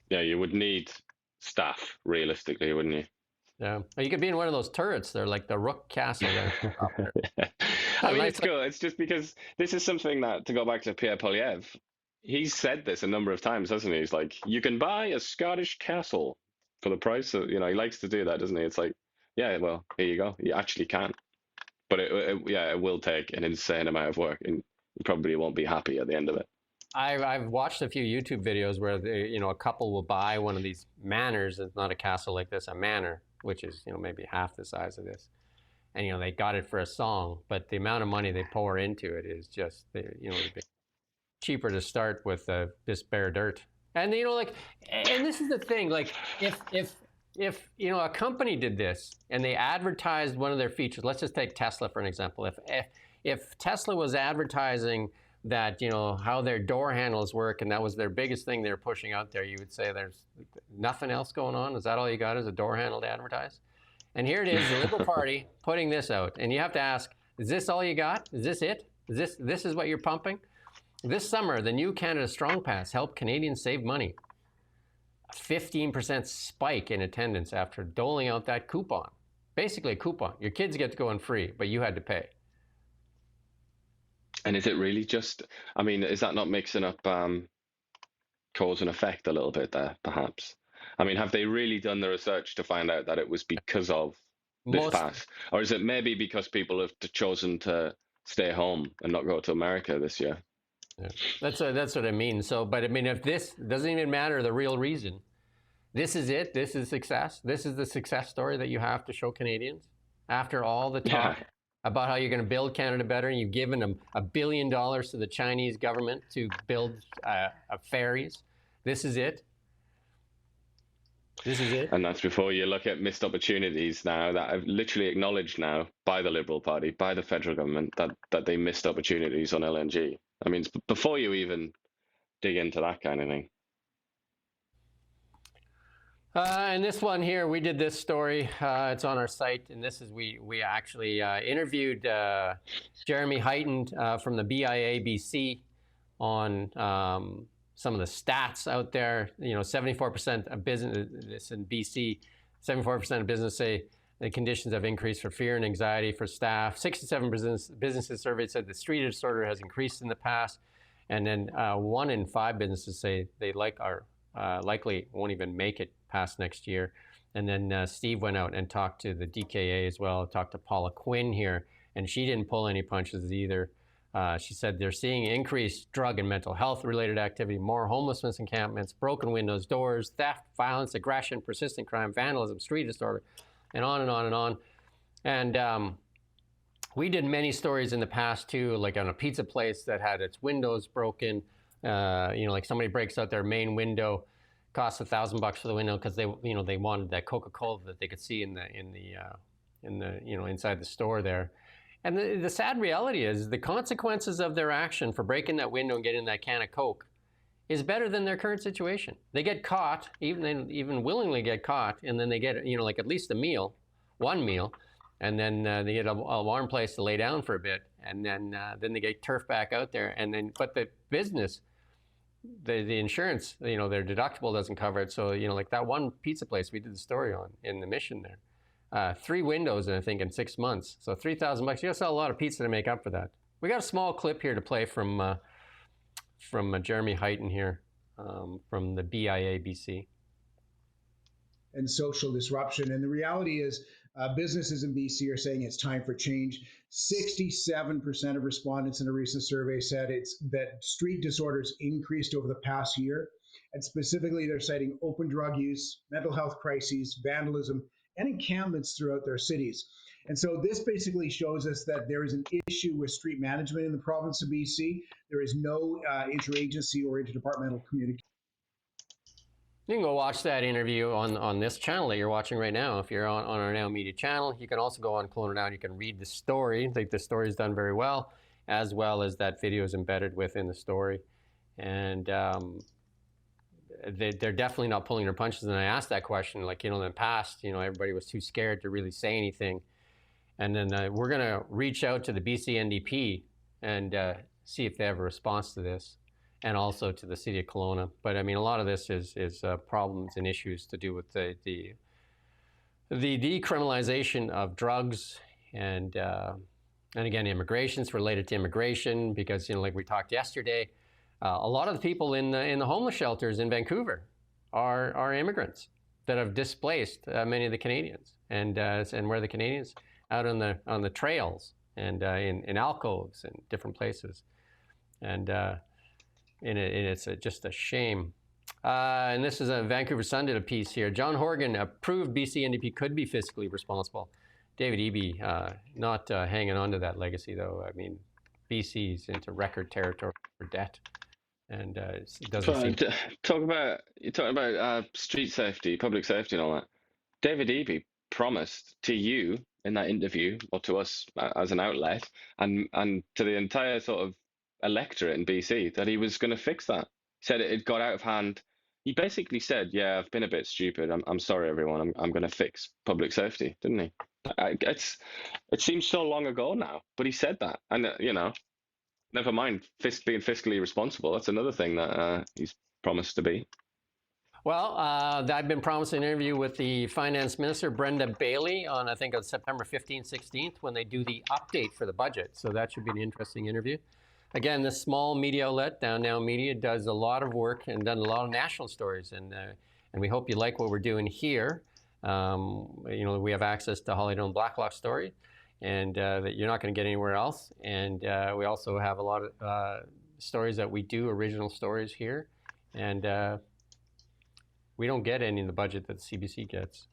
Yeah, you would need staff, realistically, wouldn't you? Yeah. You could be in one of those turrets. They're like the Rook Castle there. I mean, it's cool. It's just because this is something that, to go back to Pierre Poilievre, he's said this a number of times, hasn't he? He's like, you can buy a Scottish castle for the price of, he likes to do that, doesn't he? It's like, yeah, well, here you go. You actually can. But it will take an insane amount of work, and you probably won't be happy at the end of it. I've watched a few YouTube videos where a couple will buy one of these manors. It's not a castle like this, a manor, which is maybe half the size of this, and they got it for a song. But the amount of money they pour into it is just cheaper to start with this bare dirt. And and this is the thing, like if a company did this and they advertised one of their features, let's just take Tesla for an example. If Tesla was advertising that, how their door handles work, and that was their biggest thing they're pushing out there, you would say there's nothing else going on? Is that all you got, is a door handle to advertise? And here it is, the Liberal Party putting this out. And you have to ask, is this all you got? Is this it? This is what you're pumping? This summer, the new Canada Strong Pass helped Canadians save money. A 15% spike in attendance after doling out that coupon. Basically a coupon. Your kids get to go in free, but you had to pay. And is it really just, is that not mixing up cause and effect a little bit there, perhaps? Have they really done the research to find out that it was because of this pass? Or is it maybe because people have chosen to stay home and not go to America this year? Yeah. That's what I mean. So, but if this doesn't even matter, the real reason, this is it. This is success. This is the success story that you have to show Canadians after all the talk about how you're going to build Canada better, and you've given them $1 billion to the Chinese government to build ferries. This is it. This is it. And that's before you look at missed opportunities now that are literally acknowledged now by the Liberal Party, by the federal government, that they missed opportunities on LNG. Before you even dig into that kind of thing. And this one here, we did this story. It's on our site, and this is we actually interviewed Jeremy Heighton from the BIA-BC on some of the stats out there. 74% of business in BC, 74% of business say the conditions have increased for fear and anxiety for staff. 67 businesses surveyed said the street disorder has increased in the past, and then 1 in 5 businesses say they likely won't even make it past next year. And then Steve went out and talked to the DKA as well, talked to Paula Quinn here, and she didn't pull any punches either. She said they're seeing increased drug and mental health related activity, more homelessness encampments, broken windows, doors, theft, violence, aggression, persistent crime, vandalism, street disorder, and on and on and on. And we did many stories in the past too, like on a pizza place that had its windows broken. Like somebody breaks out their main window, costs $1,000 for the window because they wanted that Coca-Cola that they could see in the inside the store there. And the sad reality is the consequences of their action for breaking that window and getting that can of Coke is better than their current situation. They get caught, even willingly get caught, and then they get like at least one meal, and then they get a warm place to lay down for a bit, and then they get turfed back out there, but the business, the insurance, their deductible doesn't cover it. So like that one pizza place we did the story on in the Mission there, 3 windows, I think, in 6 months. So $3,000. You gotta sell a lot of pizza to make up for that. We got a small clip here to play from Jeremy Heighton here, from the BIA BC. And social disruption. And the reality is businesses in BC are saying it's time for change. 67% of respondents in a recent survey said that street disorders increased over the past year. And specifically, they're citing open drug use, mental health crises, vandalism, and encampments throughout their cities. And so this basically shows us that there is an issue with street management in the province of BC. There is no interagency or interdepartmental communication. You can go watch that interview on this channel that you're watching right now. If you're on our Now Media channel, you can also go on Clone It Down. You can read the story. I think the story is done very well, as that video is embedded within the story. And they're definitely not pulling their punches. And I asked that question, like, in the past, everybody was too scared to really say anything. And then we're going to reach out to the BC NDP and see if they have a response to this, and also to the city of Kelowna. But I mean, a lot of this is problems and issues to do with the decriminalization of drugs, and again, immigration's related to immigration, because like we talked yesterday, a lot of the people in the homeless shelters in Vancouver are immigrants that have displaced many of the Canadians, and where the Canadians out on the trails and in alcoves and different places, and it's just a shame. And this is a Vancouver Sun did a piece here. John Horgan approved BC NDP could be fiscally responsible. David Eby not hanging on to that legacy, though. I mean, BC's into record territory for debt, and it doesn't seem. You're talking about street safety, public safety, and all that. David Eby promised to you in that interview, or to us as an outlet, and to the entire sort of electorate in BC, that he was going to fix that. He said it got out of hand. He basically said, "Yeah, I've been a bit stupid. I'm sorry, everyone. I'm going to fix public safety," didn't he? It seems so long ago now, but he said that, and never mind being fiscally responsible. That's another thing that he's promised to be. Well, I've been promising an interview with the finance minister, Brenda Bailey, on, I think, on September 15th, 16th, when they do the update for the budget. So that should be an interesting interview. Again, this small media outlet, Down Now Media, does a lot of work and done a lot of national stories. And we hope you like what we're doing here. We have access to Holly Doan Blacklock story, and that you're not going to get anywhere else. And we also have a lot of stories that we do, original stories here. And we don't get any in the budget that the CBC gets.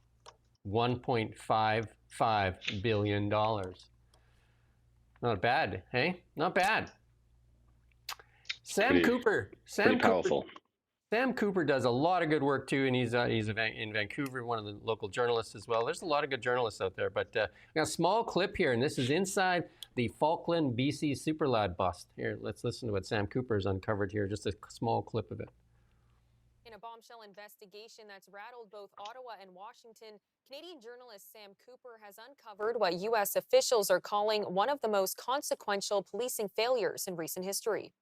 $1.55 billion. Not bad, hey? Not bad. Sam Cooper. Powerful. Sam Cooper does a lot of good work too, and he's in Vancouver, one of the local journalists as well. There's a lot of good journalists out there, but we got a small clip here, and this is inside the Falkland, BC Superlad bust. Here, let's listen to what Sam Cooper's uncovered here, just a small clip of it. In a bombshell investigation that's rattled both Ottawa and Washington, Canadian journalist Sam Cooper has uncovered what U.S. officials are calling one of the most consequential policing failures in recent history.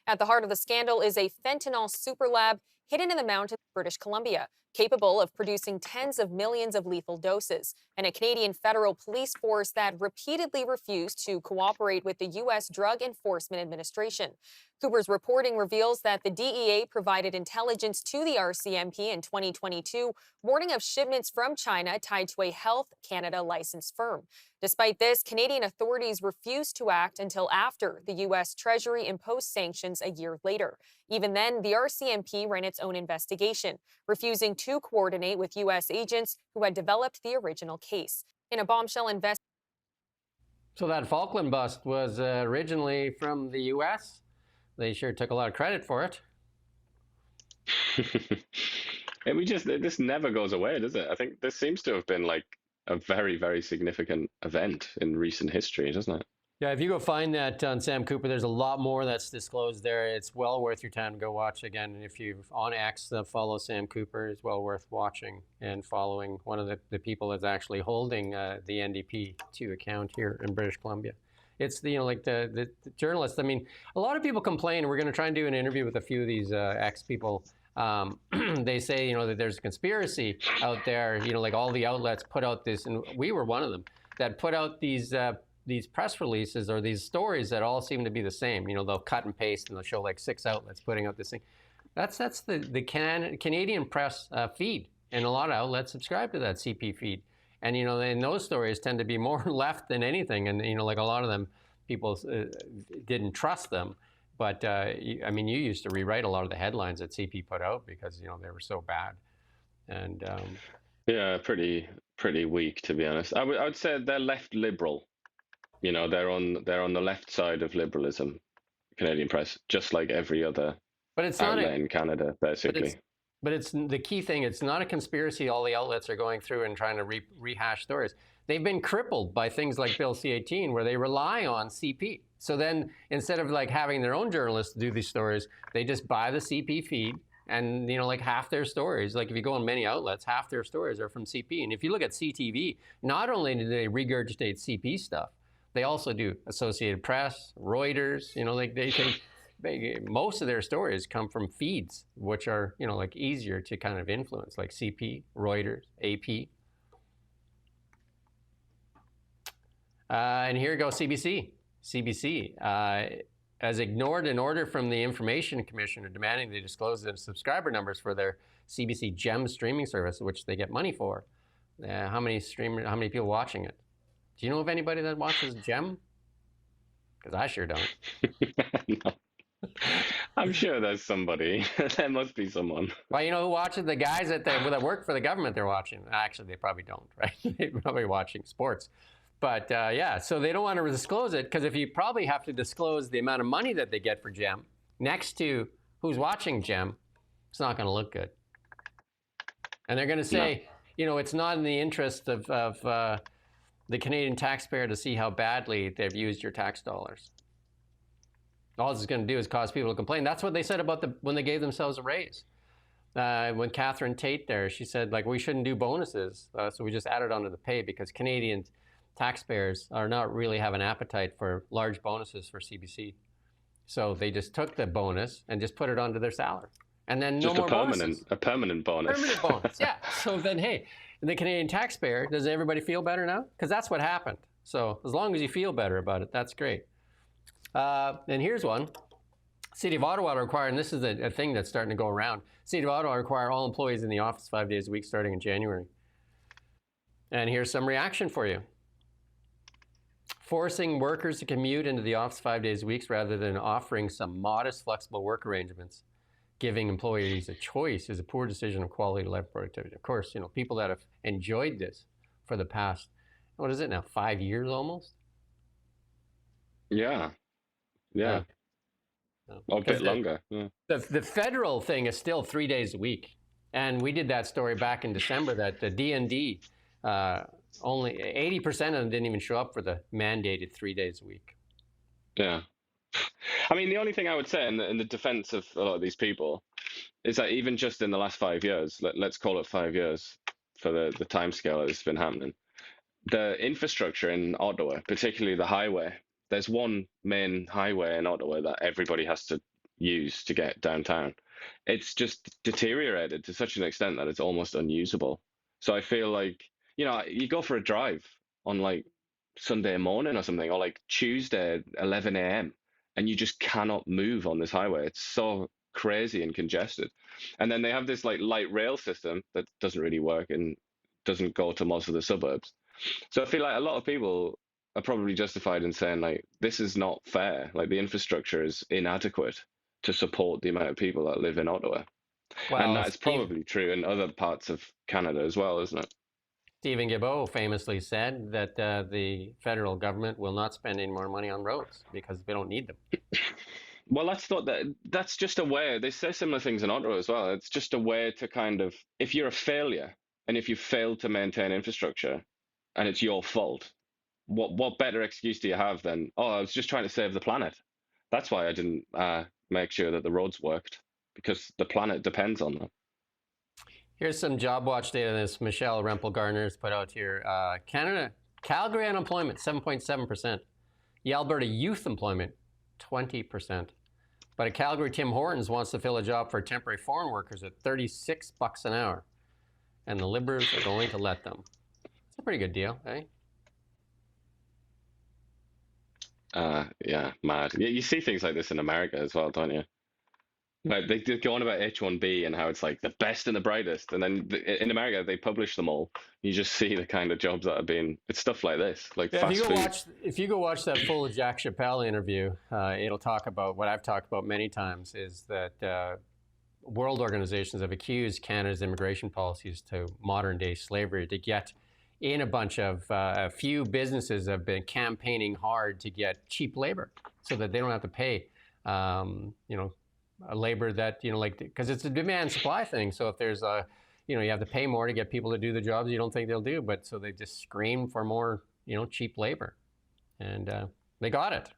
At the heart of the scandal is a fentanyl superlab hidden in the mountains of British Columbia, capable of producing tens of millions of lethal doses, and a Canadian federal police force that repeatedly refused to cooperate with the U.S. Drug Enforcement Administration. Cooper's reporting reveals that the DEA provided intelligence to the RCMP in 2022, warning of shipments from China tied to a Health Canada licensed firm. Despite this, Canadian authorities refused to act until after the U.S. Treasury imposed sanctions a year later. Even then, the RCMP ran its own investigation, refusing to coordinate with U.S. agents who had developed the original case. In a bombshell investigation. So that Falkland bust was originally from the U.S. They sure took a lot of credit for it. This never goes away, does it? I think this seems to have been like a very, very significant event in recent history, doesn't it? Yeah, if you go find that on Sam Cooper, there's a lot more that's disclosed there. It's well worth your time to go watch again. And if you on X follow Sam Cooper, it's well worth watching and following one of the people that's actually holding the NDP to account here in British Columbia. It's the journalists. I mean, a lot of people complain. We're going to try and do an interview with a few of these X people. They say that there's a conspiracy out there. Like all the outlets put out this, and we were one of them that put out these press releases or these stories that all seem to be the same. They'll cut and paste and they'll show like 6 outlets putting out this thing. That's the Canadian press feed, and a lot of outlets subscribe to that CP feed. And and those stories tend to be more left than anything. And like a lot of them, people didn't trust them. But I mean, you used to rewrite a lot of the headlines that CP put out because they were so bad. And yeah, pretty weak, to be honest. I would say they're left liberal. They're on the left side of liberalism, Canadian press, just like every other outlet in Canada, basically. But it's the key thing. It's not a conspiracy. All the outlets are going through and trying to rehash stories. They've been crippled by things like Bill C-18, where they rely on CP. So then, instead of like having their own journalists do these stories, they just buy the CP feed. And like half their stories, like if you go on many outlets, half their stories are from CP. And if you look at CTV, not only do they regurgitate CP stuff, they also do Associated Press, Reuters. Most of their stories come from feeds, which are like easier to kind of influence, like CP, Reuters, AP. And here goes CBC. CBC has ignored an order from the Information Commissioner demanding they disclose the subscriber numbers for their CBC Gem streaming service, which they get money for. How many people watching it? Do you know of anybody that watches Gem? Because I sure don't. No. I'm sure there's somebody. There must be someone. Well, you know who watches? The guys that work for the government, they're watching. Actually, they probably don't, right? They're probably watching sports. But yeah, so they don't want to disclose it because if you probably have to disclose the amount of money that they get for Gem next to who's watching Gem, it's not going to look good. And they're going to say, it's not in the interest of the Canadian taxpayer to see how badly they've used your tax dollars. All it's going to do is cause people to complain. That's what they said about when they gave themselves a raise. When Catherine Tate there, she said, like, we shouldn't do bonuses. So we just added onto the pay because Canadian taxpayers are not really have an appetite for large bonuses for CBC. So they just took the bonus and just put it onto their salary. And then no more bonuses. A permanent bonus. Permanent bonus, yeah. So then, hey, the Canadian taxpayer, does everybody feel better now? Because that's what happened. So as long as you feel better about it, that's great. And here's one. City of Ottawa require, and this is a thing that's starting to go around. City of Ottawa require all employees in the office 5 days a week starting in January. And here's some reaction for you. Forcing workers to commute into the office 5 days a week rather than offering some modest flexible work arrangements, giving employees a choice is a poor decision of quality, life, productivity. Of course, people that have enjoyed this for the past, what is it now, 5 years almost? Yeah. A bit longer. Yeah. The federal thing is still 3 days a week. And we did that story back in December that the DND, only 80% of them didn't even show up for the mandated 3 days a week. Yeah. I mean, the only thing I would say in the defense of a lot of these people is that even just in the last 5 years, let's call it 5 years for the time scale that it's been happening, the infrastructure in Ottawa, particularly the highway, there's one main highway in Ottawa that everybody has to use to get downtown. It's just deteriorated to such an extent that it's almost unusable. So I feel like, you go for a drive on like Sunday morning or something, or like Tuesday at 11 a.m. and you just cannot move on this highway. It's so crazy and congested. And then they have this like light rail system that doesn't really work and doesn't go to most of the suburbs. So I feel like a lot of people are probably justified in saying like, this is not fair. Like the infrastructure is inadequate to support the amount of people that live in Ottawa. Well, and that's probably true in other parts of Canada as well, isn't it? Stephen Guilbeault famously said that the federal government will not spend any more money on roads because we don't need them. Well, that's just a way. They say similar things in Ottawa as well. It's just a way to kind of, if you're a failure and if you failed to maintain infrastructure and it's your fault, what better excuse do you have than, oh, I was just trying to save the planet. That's why I didn't make sure that the roads worked, because the planet depends on them. Here's some job watch data this Michelle Rempel-Gardner has put out here. Calgary unemployment, 7.7%. The Alberta youth employment, 20%. But at Calgary, Tim Hortons wants to fill a job for temporary foreign workers at $36 an hour. And the Liberals are going to let them. It's a pretty good deal, eh? Yeah, mad. You see things like this in America as well, don't you? Like they go on about H-1B and how it's like the best and the brightest, and then in America they publish them all. You just see the kind of jobs that have been. It's stuff like this, like fast food. If you go watch that full Jack Chappelle interview, it'll talk about what I've talked about many times: is that world organizations have accused Canada's immigration policies to modern day slavery to get in a bunch of a few businesses have been campaigning hard to get cheap labor so that they don't have to pay, a labor that, because it's a demand supply thing. So if there's you have to pay more to get people to do the jobs you don't think they'll do. But so they just scream for more, cheap labor. And they got it.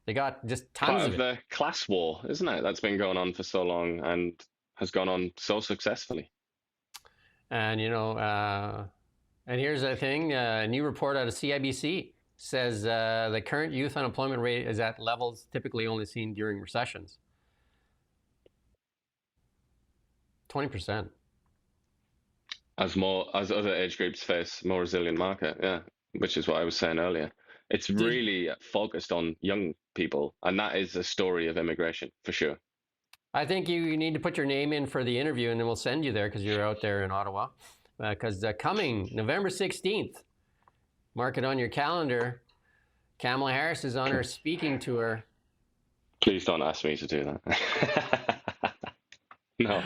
They got just tons of it. Part of the class war, isn't it? That's been going on for so long and has gone on so successfully. And, and here's the thing, a new report out of CIBC says the current youth unemployment rate is at levels typically only seen during recessions. 20%. As other age groups face more resilient market, yeah, which is what I was saying earlier. It's really focused on young people, and that is a story of immigration for sure. I think you need to put your name in for the interview, and then we'll send you there because you're out there in Ottawa. Because coming November 16th, mark it on your calendar, Kamala Harris is on her speaking tour. Please don't ask me to do that. No.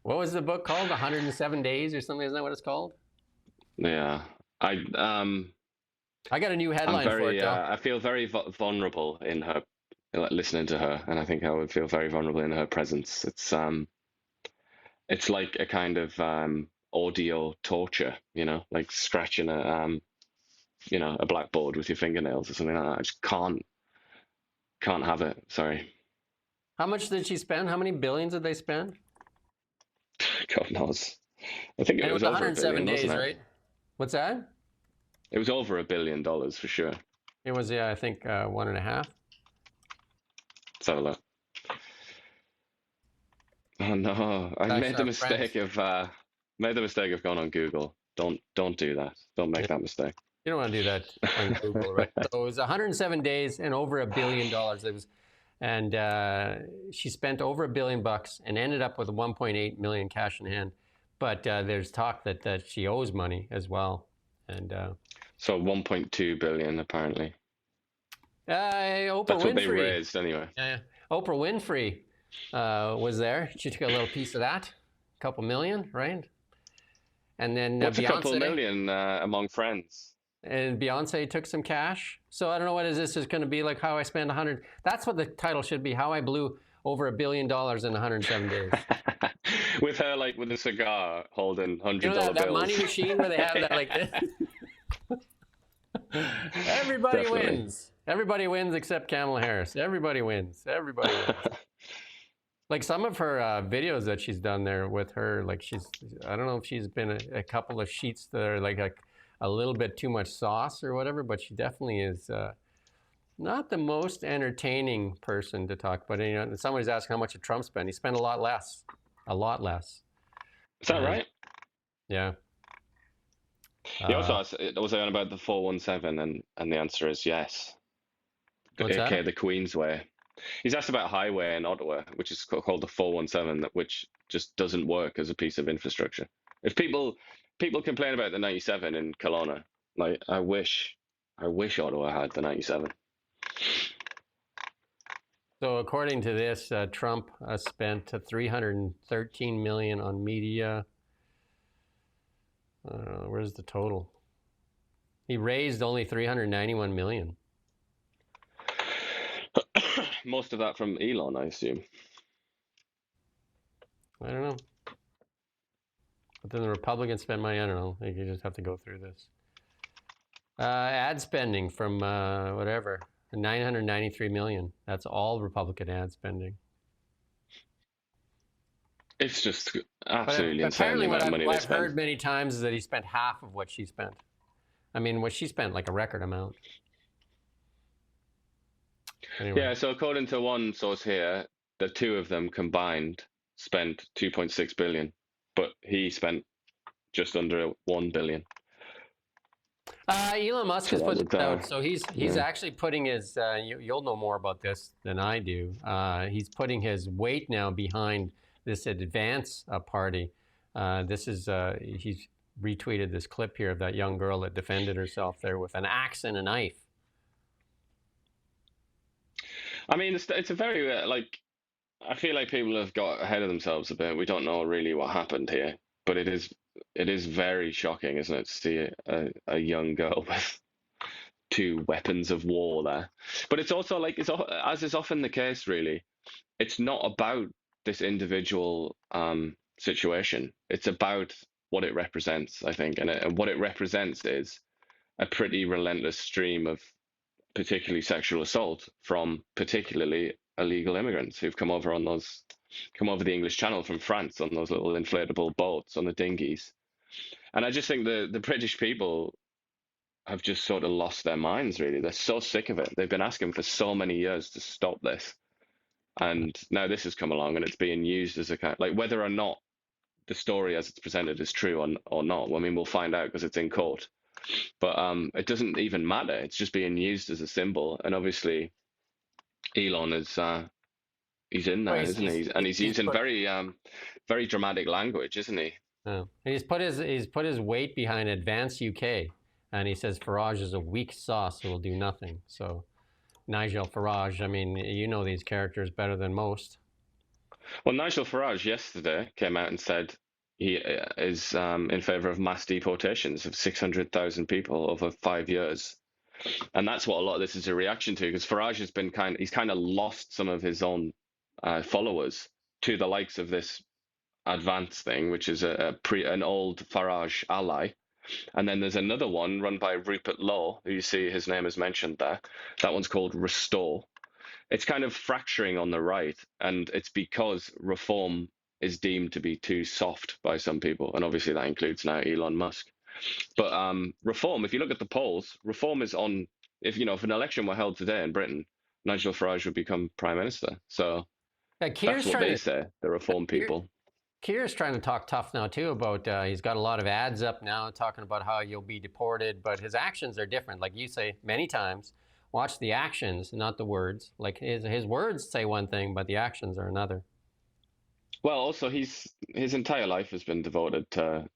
What was the book called? 107 Days or something? Isn't that what it's called? Yeah. I got a new headline for it, though. I feel very vulnerable in her, listening to her, and I think I would feel very vulnerable in her presence. It's like a kind of audio torture, like scratching a blackboard with your fingernails or something like that. I just can't have it. Sorry. How much did she spend? How many billions did they spend? God knows. I think it was over 107 $1 billion, days, wasn't it? right? What's that? It was over $1 billion for sure. It was, yeah, I think 1.5. Let's have a look. Oh no! I made the mistake of going on Google. Don't do that. Don't make that mistake. You don't want to do that on Google, right? So it was 107 days and over $1 billion. It was, and she spent over $1 billion and ended up with 1.8 million cash in hand. But there's talk that she owes money as well, and so 1.2 billion apparently. Oprah That's Winfrey. What they raised anyway. Yeah, Oprah Winfrey was there. She took a little piece of that, a couple million, right? And then What's Beyonce, a couple million among friends? And Beyonce took some cash. So I don't know what this is going to be like. How I spent 100. That's what the title should be. How I blew over $1 billion in 107 days. With her, like with a cigar, holding $100 bills. That money machine where they have that like this. Everybody Definitely. wins. Everybody wins except Kamala Harris. Everybody wins. Everybody wins. Like some of her videos that she's done there with her, like I don't know if she's been a couple of sheets that are like a little bit too much sauce or whatever, but she definitely is not the most entertaining person to talk about. Somebody's asking how much did Trump spend. He spent a lot less. A lot less. Is that right? Yeah. He also asked, was I on about the 417, and the answer is yes. Okay, the Queen's Way. He's asked about a highway in Ottawa, which is called the 417, which just doesn't work as a piece of infrastructure. If people complain about the 97 in Kelowna, like I wish Ottawa had the 97. So according to this, Trump spent $313 million on media. Where's the total? He raised only $391 million. Most of that from Elon, I assume. I don't know. But then the Republicans spend money. I don't know. You just have to go through this. Ad spending from whatever, 993 million. That's all Republican ad spending. It's just absolutely insane. Apparently, What I've heard many times is that he spent half of what she spent. I mean, what she spent, like a record amount. Anyway. Yeah, so according to one source here, the two of them combined spent 2.6 billion, but he spent just under 1 billion. Elon Musk has put this out, so he's actually putting his. You'll know more about this than I do. He's putting his weight now behind this advance party. This is he's retweeted this clip here of that young girl that defended herself there with an axe and a knife. I mean, it's a very I feel like people have got ahead of themselves a bit. We don't know really what happened here, but it is very shocking, isn't it, to see a young girl with two weapons of war there. But it's also like, as is often the case, really, it's not about this individual situation. It's about what it represents, I think, and what it represents is a pretty relentless stream of particularly sexual assault from particularly illegal immigrants who've come over the English Channel from France on those little inflatable boats, on the dinghies. And I just think the British people have just sort of lost their minds, really. They're so sick of it. They've been asking for so many years to stop this. And now this has come along and it's being used as a kind of, like, whether or not the story as it's presented is true or not. I mean, we'll find out because it's in court. But it doesn't even matter. It's just being used as a symbol. And obviously, Elon is he's in there, isn't he? And he's using very dramatic language, isn't he? Oh. He's put his weight behind Advance UK, and he says Farage is a weak sauce who will do nothing. So, Nigel Farage, I mean, you know these characters better than most. Well, Nigel Farage yesterday came out and said he is in favor of mass deportations of 600,000 people over 5 years. And that's what a lot of this is a reaction to, because Farage has been he's kind of lost some of his own followers to the likes of this Advance thing, which is an old Farage ally. And then there's another one run by Rupert Lowe, who you see his name is mentioned there. That one's called Restore. It's kind of fracturing on the right, and it's because reform is deemed to be too soft by some people, and obviously that includes now Elon Musk. But reform, if you look at the polls, reform is on. If an election were held today in Britain, Nigel Farage would become prime minister. So that's what they say, the reform people. Keir's trying to talk tough now too about he's got a lot of ads up now talking about how you'll be deported, but his actions are different. Like you say many times, watch the actions, not the words. Like his words say one thing, but the actions are another. Well, also his entire life has been devoted to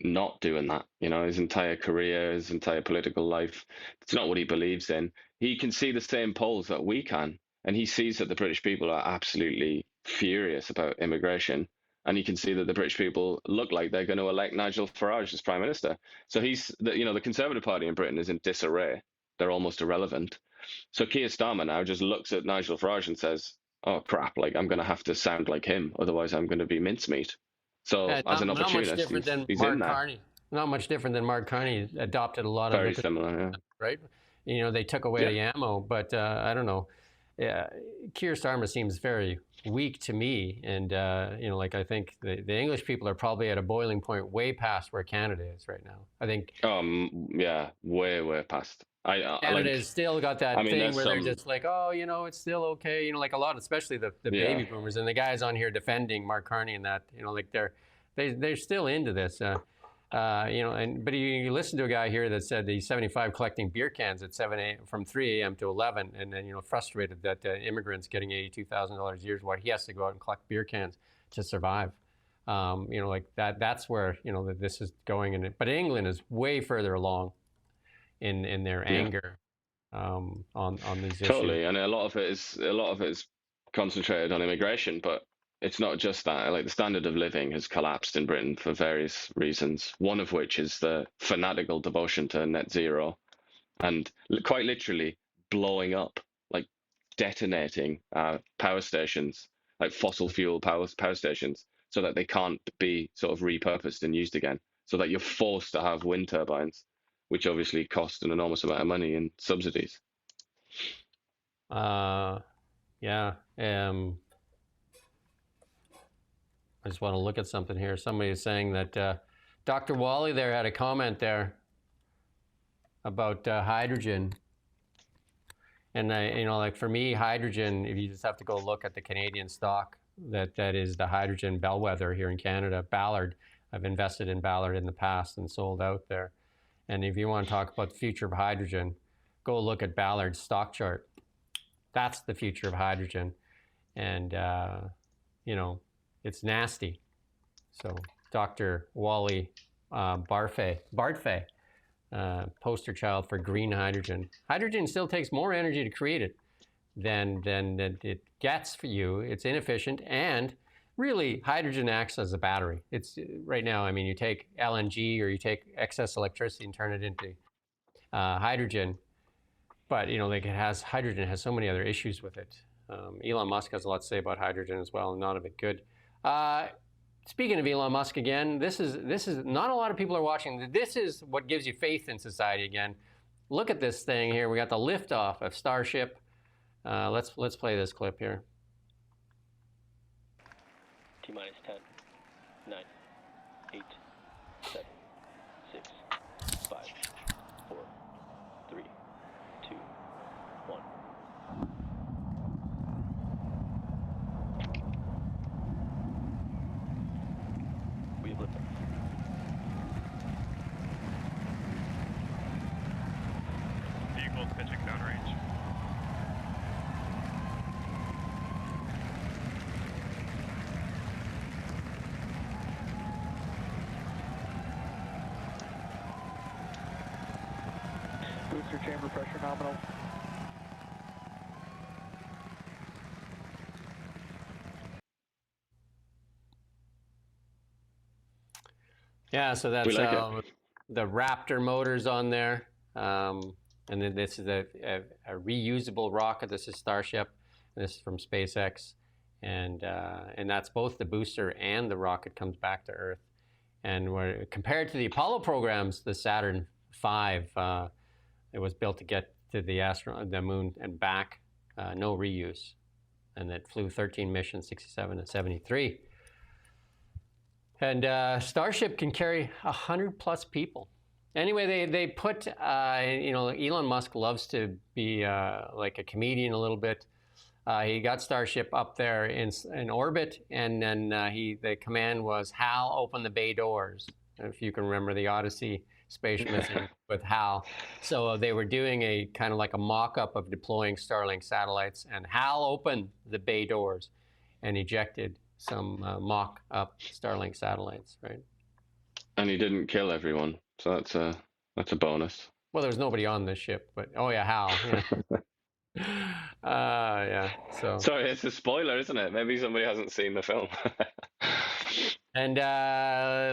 not doing that. His entire career, his entire political life, it's not what he believes in. He can see the same polls that we can, and he sees that the British people are absolutely furious about immigration, and he can see that the British people look like they're going to elect Nigel Farage as prime minister. So the Conservative Party in Britain is in disarray. They're almost irrelevant. So Keir Starmer now just looks at Nigel Farage and says, oh crap, like I'm going to have to sound like him, otherwise I'm going to be mincemeat. So as an opportunist, not much different than Mark Carney. Not much different than Mark Carney adopted a lot of very similar, yeah. Right? They took away the ammo, but I don't know. Keir Starmer seems very weak to me, and I think the English people are probably at a boiling point, way past where Canada is right now. I think. Way past. Canada's still got that thing where they're just like, oh, it's still okay. Like a lot, especially the baby boomers and the guys on here defending Mark Carney and that. Like they're still into this. But you listen to a guy here that said that he's 75 collecting beer cans at 7 a.m. from 3 a.m. to 11, and then frustrated that immigrants getting $82,000 a year is why he has to go out and collect beer cans to survive. Like that. That's where that this is going. But England is way further along in their anger on these issues. Totally, and a lot of it is concentrated on immigration, but it's not just that. Like, the standard of living has collapsed in Britain for various reasons, one of which is the fanatical devotion to net zero and quite literally blowing up, like detonating power stations, like fossil fuel power stations, so that they can't be sort of repurposed and used again, so that you're forced to have wind turbines, which obviously cost an enormous amount of money in subsidies. Yeah. I just want to look at something here. Somebody is saying that Dr. Wally there had a comment there about hydrogen. And, like for me, hydrogen, if you just have to go look at the Canadian stock, that is the hydrogen bellwether here in Canada, Ballard. I've invested in Ballard in the past and sold out there. And if you want to talk about the future of hydrogen, go look at Ballard's stock chart. That's the future of hydrogen. And, it's nasty. So Dr. Wally Barthe, poster child for green hydrogen. Hydrogen still takes more energy to create it than it gets for you. It's inefficient, and really hydrogen acts as a battery. It's right now, I mean, you take LNG or you take excess electricity and turn it into hydrogen, but hydrogen has so many other issues with it. Elon Musk has a lot to say about hydrogen as well, and none of it good. Speaking of Elon Musk again, this is not a lot of people are watching. This is what gives you faith in society again. Look at this thing here. We got the liftoff of Starship. Let's play this clip here. T-minus 10, 9, 8, 7, 6, 5, 4, 3, 2, 1. We have liftoff. Vehicle pitching downrange. Booster chamber pressure nominal. Yeah, so that's the Raptor motors on there. And then this is a reusable rocket. This is Starship. This is from SpaceX. And that's both the booster and the rocket comes back to Earth. And compared to the Apollo programs, the Saturn V, it was built to get to the moon and back, no reuse. And it flew 13 missions, 67 and 73. And Starship can carry 100+ people. Anyway, they put, Elon Musk loves to be like a comedian a little bit. He got Starship up there in orbit, and then the command was, Hal, open the bay doors. If you can remember the Odyssey space mission with Hal. So they were doing a kind of like a mock-up of deploying Starlink satellites, and Hal opened the bay doors and ejected some mock-up Starlink satellites, right? And he didn't kill everyone, so that's a bonus. Well, there's nobody on this ship, but oh yeah, Hal. Yeah. So sorry, it's a spoiler, isn't it? Maybe somebody hasn't seen the film. And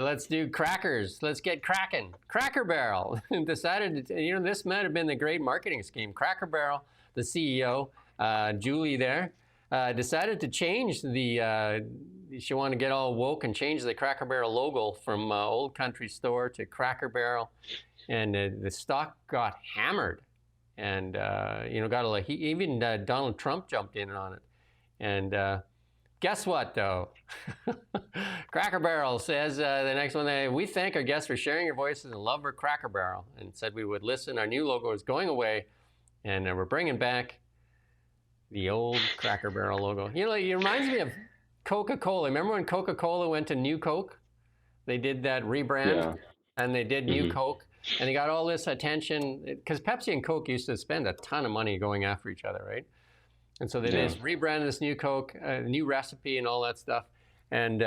let's do crackers. Let's get cracking. Cracker Barrel decided, this might have been the great marketing scheme. Cracker Barrel, the CEO, Julie there, decided to change she wanted to get all woke and change the Cracker Barrel logo from Old Country Store to Cracker Barrel. And the stock got hammered. And, even Donald Trump jumped in on it. And guess what, though? Cracker Barrel says, the next one, we thank our guests for sharing your voices and love for Cracker Barrel, and said we would listen. Our new logo is going away, and we're bringing back the old Cracker Barrel logo. It reminds me of Coca-Cola. Remember when Coca-Cola went to New Coke? They did that rebrand, and they did New Coke, and they got all this attention, because Pepsi and Coke used to spend a ton of money going after each other, right? And so they just rebranded this New Coke, new recipe and all that stuff. And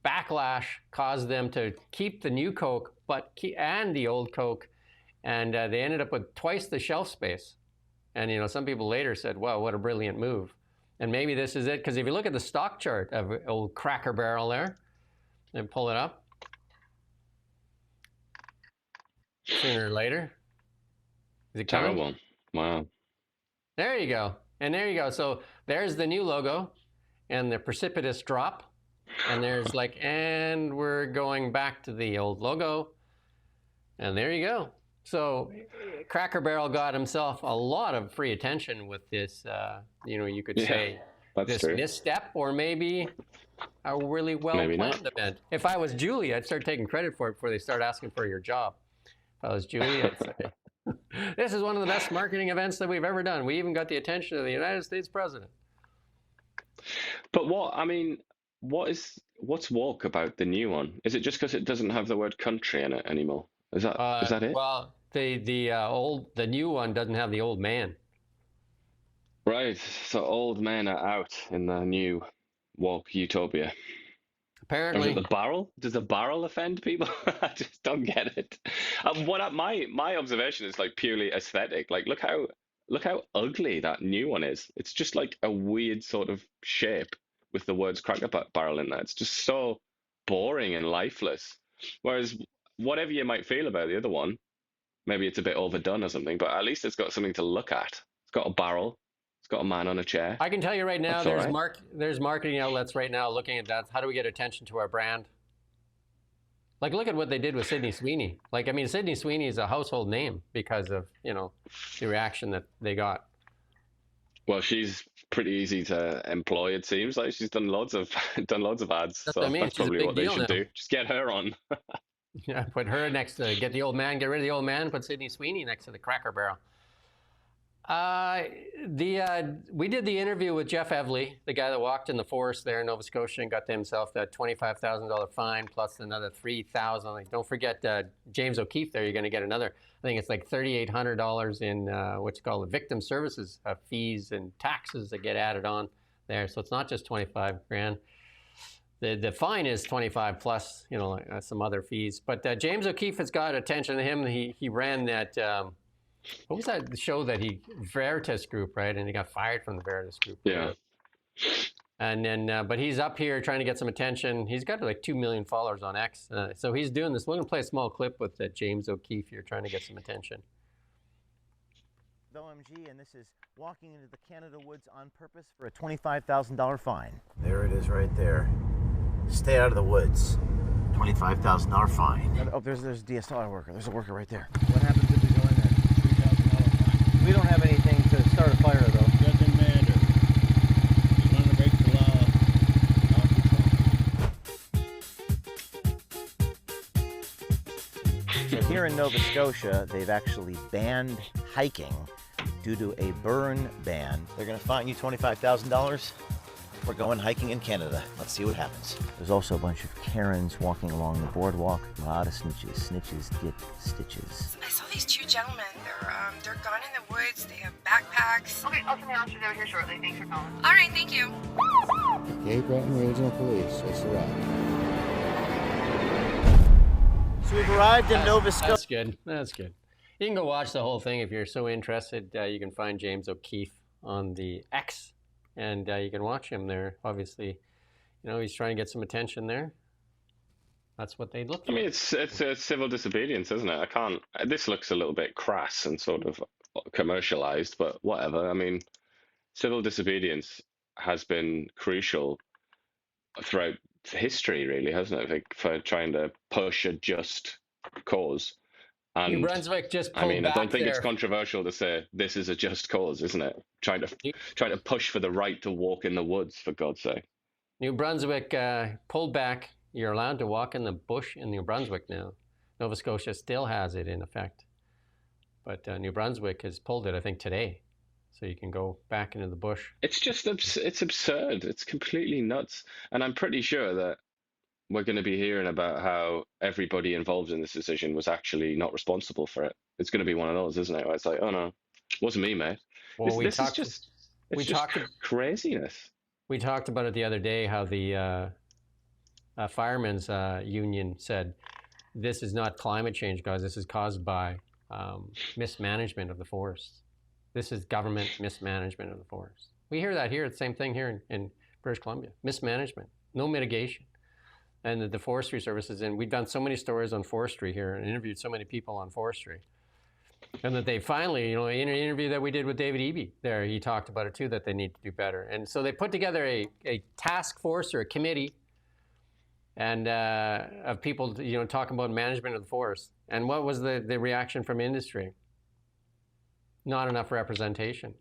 backlash caused them to keep the New Coke and the old Coke. And they ended up with twice the shelf space. And, some people later said, wow, what a brilliant move. And maybe this is it, because if you look at the stock chart of old Cracker Barrel there, and pull it up, sooner or later, is it coming? Terrible. Wow. There you go. And there you go. So there's the new logo and the precipitous drop. And there's like, and we're going back to the old logo. And there you go. So Cracker Barrel got himself a lot of free attention with this, you could say, this true. misstep, or maybe a really well-planned event. If I was Julie, I'd start taking credit for it before they start asking for your job. If I was Julie, I'd say, this is one of the best marketing events that we've ever done. We even got the attention of the United States president. But what's woke about the new one? Is it just because it doesn't have the word country in it anymore? Is that it? Well, the new one doesn't have the old man. Right. So old men are out in the new woke utopia. Apparently. Or is it the barrel? Does the barrel offend people? I just don't get it. My observation is like purely aesthetic. Like look how ugly that new one is. It's just like a weird sort of shape with the words Cracker Barrel in there. It's just so boring and lifeless. Whereas whatever you might feel about the other one, maybe it's a bit overdone or something, but at least it's got something to look at. It's got a barrel. It's got a man on a chair. I can tell you right now, That's there's marketing outlets right now looking at that. How do we get attention to our brand? Like, look at what they did with Sydney Sweeney. Like, I mean, Sydney Sweeney is a household name because of, the reaction that they got. Well, she's pretty easy to employ, it seems like. She's done loads of ads. That's So what I mean. that's probably what they should do. Just get her on. Yeah, put her next to, get rid of the old man, put Sydney Sweeney next to the Cracker Barrel. We did the interview with Jeff Evely, the guy that walked in the forest there in Nova Scotia and got to himself that $25,000 fine plus another $3,000. Like, don't forget James O'Keefe there. You're going to get another, I think it's like $3,800 in what's called victim services fees and taxes that get added on there. So it's not just 25 grand. The fine is 25 plus, some other fees. But James O'Keefe has got attention to him. He ran that. What was that show that Veritas Group, right? And he got fired from the Veritas Group. Yeah. And then, but he's up here trying to get some attention. He's got like 2 million followers on X. So he's doing this. We're going to play a small clip with James O'Keefe here trying to get some attention. OMG, and this is walking into the Canada woods on purpose for a $25,000 fine. There it is right there. Stay out of the woods. $25,000 fine. Oh, there's a DSLR worker. There's a worker right there. What happens if we go in there? $3,000 fine. We don't have anything to start a fire, though. Doesn't matter. You want to break the law. So here in Nova Scotia, they've actually banned hiking due to a burn ban. They're going to fine you $25,000. We're going hiking in Canada. Let's see what happens. There's also a bunch of Karens walking along the boardwalk. A lot of snitches. Snitches get stitches. I saw these two gentlemen. They're gone in the woods. They have backpacks. Okay, I'll send the officers over here shortly. Thanks for calling. All right, thank you. Okay, Brenton Regional Police. It's a wrap. So we've arrived in Nova Scotia. That's good. That's good. You can go watch the whole thing if you're so interested. You can find James O'Keefe on the X. And you can watch him there. Obviously, he's trying to get some attention there. That's what they look for. I mean, it's a civil disobedience, isn't it? This looks a little bit crass and sort of commercialized, but whatever. I mean, civil disobedience has been crucial throughout history, really, hasn't it? For trying to push a just cause. And, New Brunswick just pulled back I don't think there. it's controversial to say this is a just cause, isn't it? Trying to push for the right to walk in the woods, for God's sake. New Brunswick pulled back. You're allowed to walk in the bush in New Brunswick now. Nova Scotia still has it in effect. But New Brunswick has pulled it, I think, today. So you can go back into the bush. It's absurd. It's completely nuts. And I'm pretty sure that we're going to be hearing about how everybody involved in this decision was actually not responsible for it. It's going to be one of those, isn't it? Where it's like, oh no, it wasn't me, mate. Well, This is just craziness. We talked about it the other day, how the firemen's union said, this is not climate change, guys. This is caused by mismanagement of the forest. This is government mismanagement of the forest. We hear that here. It's the same thing here in British Columbia. Mismanagement, no mitigation. And the Forestry services, and we've done so many stories on Forestry here and interviewed so many people on Forestry. And that they finally, in an interview that we did with David Eby there, he talked about it too, that they need to do better. And so they put together a task force or a committee and of people, talking about management of the forest. And what was the reaction from industry? Not enough representation.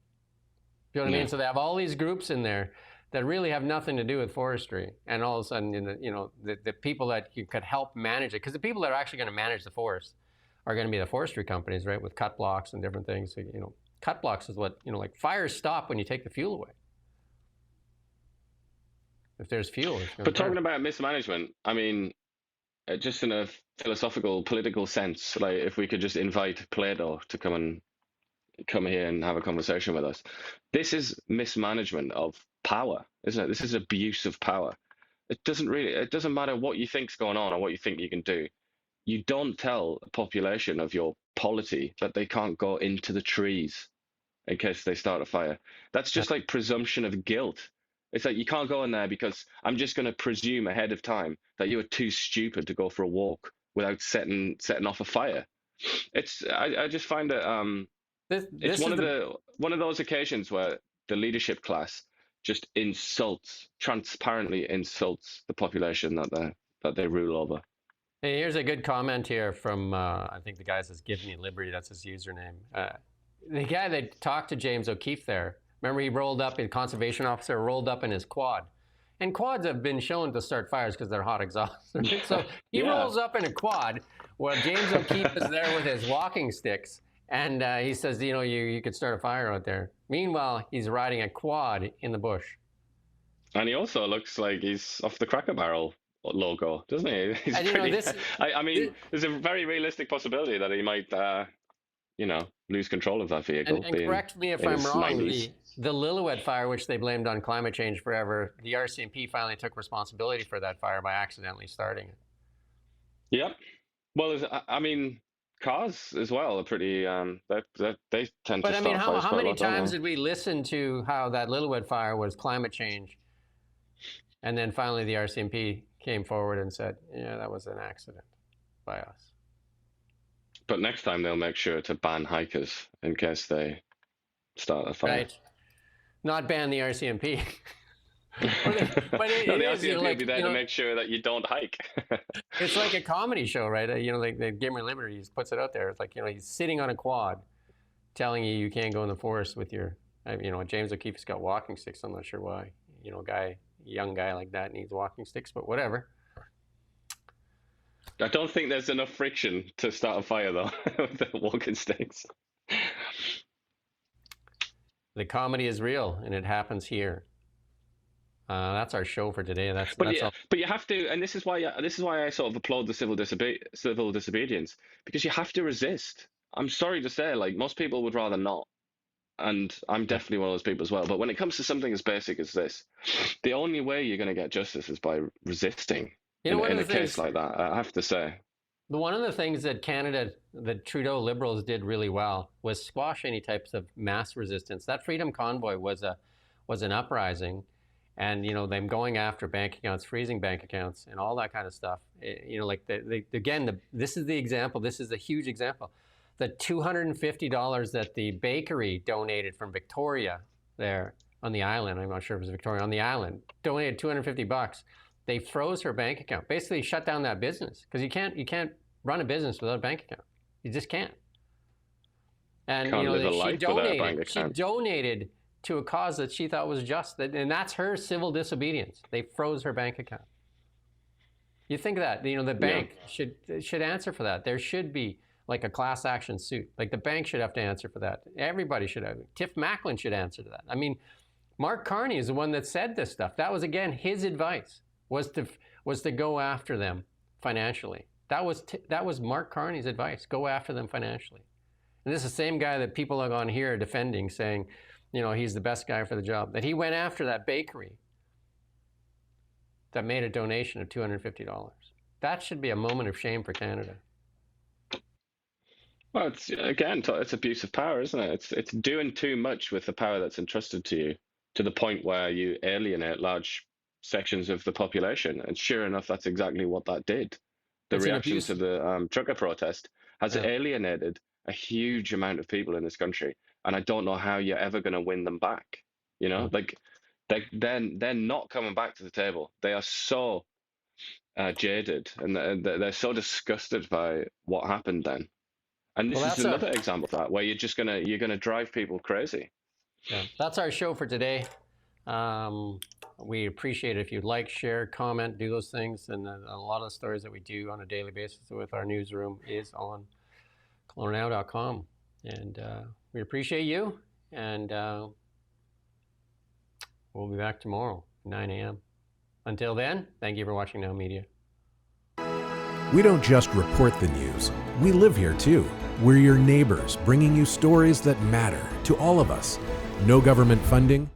You know what I mean? So they have all these groups in there that really have nothing to do with forestry. And all of a sudden, the people that you could help manage it, because the people that are actually going to manage the forest are going to be the forestry companies, right, with cut blocks and different things. So, cut blocks is what, like fires stop when you take the fuel away. If there's fuel, it's going to burn. Talking about mismanagement, I mean, just in a philosophical, political sense, like if we could just invite Plato to come here and have a conversation with us. This is mismanagement of power, isn't it? This is abuse of power. It doesn't matter what you think's going on or what you think you can do. You don't tell a population of your polity that they can't go into the trees in case they start a fire. That's just like presumption of guilt. It's like you can't go in there because I'm just going to presume ahead of time that you were too stupid to go for a walk without setting off a fire. I just find it it's one of those occasions where the leadership class just transparently insults the population that they rule over. Hey, here's a good comment here from, I think the guy says, "Give me liberty," that's his username. The guy that talked to James O'Keefe there, remember he rolled up, a conservation officer rolled up in his quad. And quads have been shown to start fires because they're hot exhaust. So he rolls up in a quad while James O'Keefe is there with his walking sticks. And he says, you could start a fire out there. Meanwhile, he's riding a quad in the bush. And he also looks like he's off the Cracker Barrel logo, doesn't he? He's I mean, there's a very realistic possibility that he might, lose control of that vehicle. And correct me if I'm wrong, the Lillooet fire, which they blamed on climate change forever, the RCMP finally took responsibility for that fire by accidentally starting it. Yep. Well, I mean, cars as well are pretty, they tend to start fires. But I mean, how many times did we listen to how that Lillooet fire was climate change? And then finally the RCMP came forward and said, yeah, that was an accident by us. But next time they'll make sure to ban hikers in case they start a fire. Right. Not ban the RCMP. The RCMP will be there to make sure that you don't hike. It's like a comedy show, right? The Gamer Liberty puts it out there. It's like, he's sitting on a quad telling you can't go in the forest with your, James O'Keefe's got walking sticks. I'm not sure why. Young guy like that needs walking sticks, but whatever. I don't think there's enough friction to start a fire, though, with the walking sticks. The comedy is real, and it happens here. That's our show for today. But you have to, and this is why I sort of applaud the civil disobedience, because you have to resist. I'm sorry to say, like, most people would rather not, and I'm definitely one of those people as well. But when it comes to something as basic as this, the only way you're going to get justice is by resisting. In a case like that, I have to say. One of the things that the Trudeau Liberals did really well was squash any types of mass resistance. That Freedom Convoy was an uprising, and them going after bank accounts, freezing bank accounts, and all that kind of stuff. This is the example. This is a huge example. The $250 that the bakery donated from Victoria there on the island. I'm not sure if it was Victoria on the island. Donated $250. They froze her bank account. Basically shut down that business because you can't run a business without a bank account. You just can't. And she donated to a cause that she thought was just, and that's her civil disobedience. They froze her bank account. You think of that, the bank should answer for that. There should be like a class action suit. Like the bank should have to answer for that. Everybody should have. Tiff Macklem should answer to that. I mean, Mark Carney is the one that said this stuff. That was, again, his advice was to go after them financially. That was Mark Carney's advice. Go after them financially. And this is the same guy that people are on here defending, saying, he's the best guy for the job. That he went after that bakery that made a donation of $250. That should be a moment of shame for Canada. Well, it's abuse of power, isn't it? It's doing too much with the power that's entrusted to you. to the point where you alienate large sections of the population. And sure enough, that's exactly what that did. The It's an reaction abuse. to the trucker protest has alienated a huge amount of people in this country. And I don't know how you're ever going to win them back. You know, like they're not coming back to the table. They are so jaded, and they're so disgusted by what happened then. And this is another example of that, where you're gonna drive people crazy. Yeah, that's our show for today. We appreciate it if you'd like, share, comment, do those things. And a lot of the stories that we do on a daily basis with our newsroom is on colornow.com. And we appreciate you. And we'll be back tomorrow, 9 a.m. Until then, thank you for watching Now Media. We don't just report the news. We live here too. We're your neighbors, bringing you stories that matter to all of us. No government funding,